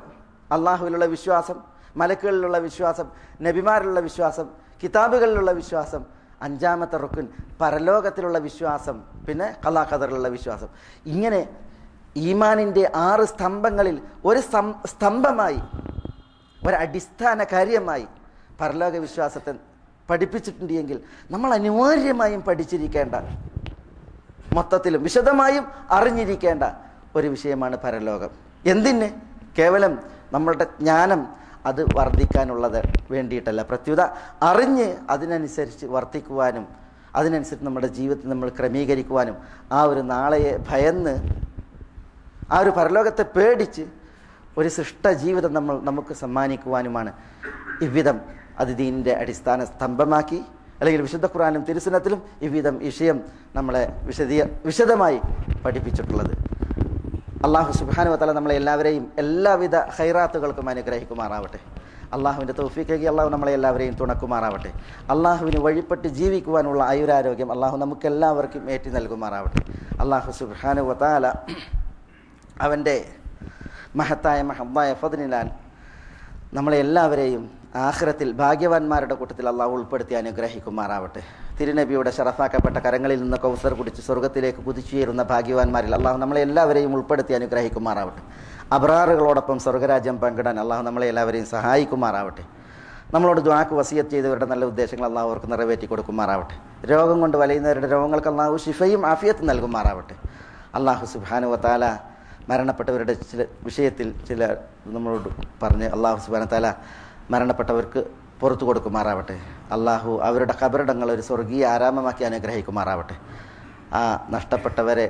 അള്ളാഹുവിലുള്ള വിശ്വാസം, മലക്കുകളിലുള്ള വിശ്വാസം, നബിമാരിലുള്ള വിശ്വാസം, കിതാബുകളിലുള്ള വിശ്വാസം, 5ാമത്തെ റുക്ൻ പരലോകത്തിലുള്ള വിശ്വാസം, പിന്നെ ഖലാ ഖദറിലുള്ള വിശ്വാസം. ഇങ്ങനെ ഈമാനിൻ്റെ 6 സ്തംഭങ്ങളിൽ ഒരു സ്തംഭമായി, ഒരടിസ്ഥാന കാര്യമായി പരലോക വിശ്വാസത്തെ പഠിപ്പിച്ചിട്ടുണ്ട് എങ്കിൽ നമ്മൾ അനിവാര്യമായും പഠിച്ചിരിക്കേണ്ട, മൊത്തത്തിലും വിശദമായും അറിഞ്ഞിരിക്കേണ്ട ഒരു വിഷയമാണ് പരലോകം. എന്തിന്? കേവലം നമ്മളുടെ ജ്ഞാനം അത് വർദ്ധിക്കാനുള്ളത് വേണ്ടിയിട്ടല്ല, പ്രത്യുത അറിഞ്ഞ് അതിനനുസരിച്ച് വർദ്ധിക്കുവാനും അതിനനുസരിച്ച് നമ്മുടെ ജീവിതത്തിൽ നമ്മൾ ക്രമീകരിക്കുവാനും, ആ ഒരു നാളെയെ ഭയന്ന്, ആ ഒരു പരലോകത്തെ പേടിച്ച് ഒരു സൃഷ്ട ജീവിതം നമുക്ക് സമ്മാനിക്കുവാനുമാണ് ഇவ்விதം അത് ദീനിൻ്റെ അടിസ്ഥാന സ്തംഭമാക്കി, അല്ലെങ്കിൽ വിശുദ്ധ ഖുർആനിലും തിരുസുന്നത്തിലും ഇவ்விதം വിഷയം നമ്മളെ വിശദമായി പഠിപ്പിച്ചിട്ടുള്ളത്. അള്ളാഹു സുബ്ഹാനഹു വ തആല നമ്മളെ എല്ലാവരെയും എല്ലാവിധ ഖൈറാത്തുകൾക്കും അനുഗ്രഹിക്കുമാറാവട്ടെ. അള്ളാഹുവിൻ്റെ തൗഫീഖ് അള്ളാഹു നമ്മളെ എല്ലാവരെയും തുണക്കുമാറാവട്ടെ. അള്ളാഹുവിന് വഴിപ്പെട്ട് ജീവിക്കുവാനുള്ള ആയുരാരോഗ്യം അള്ളാഹു നമുക്കെല്ലാവർക്കും ഏറ്റി നൽകുമാറാവട്ടെ. അള്ളാഹു സുബ്ഹാനഹു വ തആല അവൻ്റെ മഹത്തായ ഫദ്ലിനാൽ നമ്മളെ എല്ലാവരെയും ആഖിറത്തിൽ ഭാഗ്യവാന്മാരുടെ കൂട്ടത്തിൽ അള്ളാഹു ഉൾപ്പെടുത്തി അനുഗ്രഹിക്കുമാറാവട്ടെ. തിരുനബിയുടെ ശറഫാക്കപ്പെട്ട കരങ്ങളിൽ നിന്ന് കൗസർ കുടിച്ച് സ്വർഗത്തിലേക്ക് കുതിച്ചുയരുന്ന ഭാഗ്യവാന്മാരിൽ അള്ളാഹു നമ്മളെ എല്ലാവരെയും ഉൾപ്പെടുത്തി അനുഗ്രഹിക്കുമാറാവട്ടെ. അബ്രാറുകളോടൊപ്പം സ്വർഗരാജ്യം പങ്കിടാൻ അള്ളാഹു നമ്മളെ എല്ലാവരെയും സഹായിക്കുമാറാവട്ടെ. നമ്മളോട് ദുആക്ക് വസിയത്ത് ചെയ്തവരുടെ നല്ല ഉദ്ദേശങ്ങൾ അള്ളാഹു അവർക്ക് നിറവേറ്റി കൊടുക്കുമാറാവട്ടെ. രോഗം കൊണ്ട് വലയുന്നവരുടെ രോഗങ്ങൾക്ക് അള്ളാഹു ശിഫയും ആഫിയത്തും നൽകുമാറാവട്ടെ. അള്ളാഹു സുബ്ഹാനഹു വ തആല മരണപ്പെട്ടവരുടെ ചില വിഷയത്തിൽ ചില നമ്മളോട് പറഞ്ഞ്, അള്ളാഹു സുബ്ഹാനഹു വ തആല മരണപ്പെട്ടവർക്ക് പുറത്തു കൊടുക്കുമാറാവട്ടെ. അള്ളാഹു അവരുടെ ഖബറിടങ്ങൾ ഒരു സ്വർഗീയ ആരാമമാക്കി അനുഗ്രഹിക്കുമാറാവട്ടെ. ആ നഷ്ടപ്പെട്ടവരെ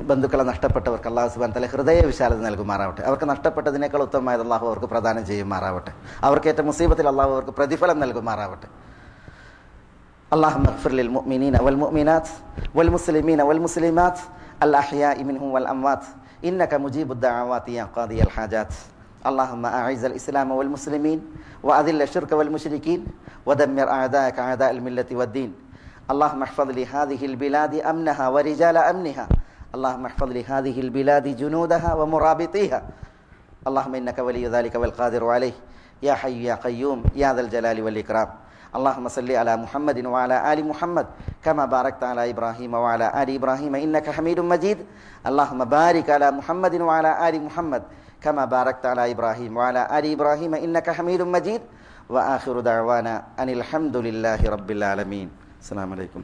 ബന്ധുക്കളെ നഷ്ടപ്പെട്ടവർക്ക് അള്ളാഹു സുബ്ഹാനഹു വ തആല ഹൃദയ വിശാലത നൽകുമാറാവട്ടെ. അവർക്ക് നഷ്ടപ്പെട്ടതിനേക്കാൾ ഉത്തമമായത് അള്ളാഹു അവർക്ക് പ്രദാനം ചെയ്യുമാറാവട്ടെ. അവർക്കേറ്റ മുസീബത്തിൽ അള്ളാഹു അവർക്ക് പ്രതിഫലം നൽകുമാറാവട്ടെ. اللهم اغفر للمؤمنين والمؤمنات والمسلمين والمسلمات الأحياء منهم والأموات إنك مجيب الدعوات يا قاضي الحاجات. اللهم أعز الإسلام والمسلمين وأذل الشرك والمشركين ودمر أعداءك أعداء الملة والدين. اللهم احفظ لهذه البلاد أمنها ورجال أمنها. اللهم احفظ لهذه البلاد جنودها ومرابطيها. اللهم إنك ولي ذلك والقادر عليه يا حي يا قيوم يا ذا الجلال والإكرام. اللهم صل على محمد وعلى آل محمد كما باركت على إبراهيم وعلى آل إبراهيم إنك حميد مجيد. اللهم بارك على محمد وعلى آل محمد كما باركت على إبراهيم وعلى آل إبراهيم إنك حميد مجيد. وآخر دعوانا أن الحمد لله رب العالمين. السلام عليكم.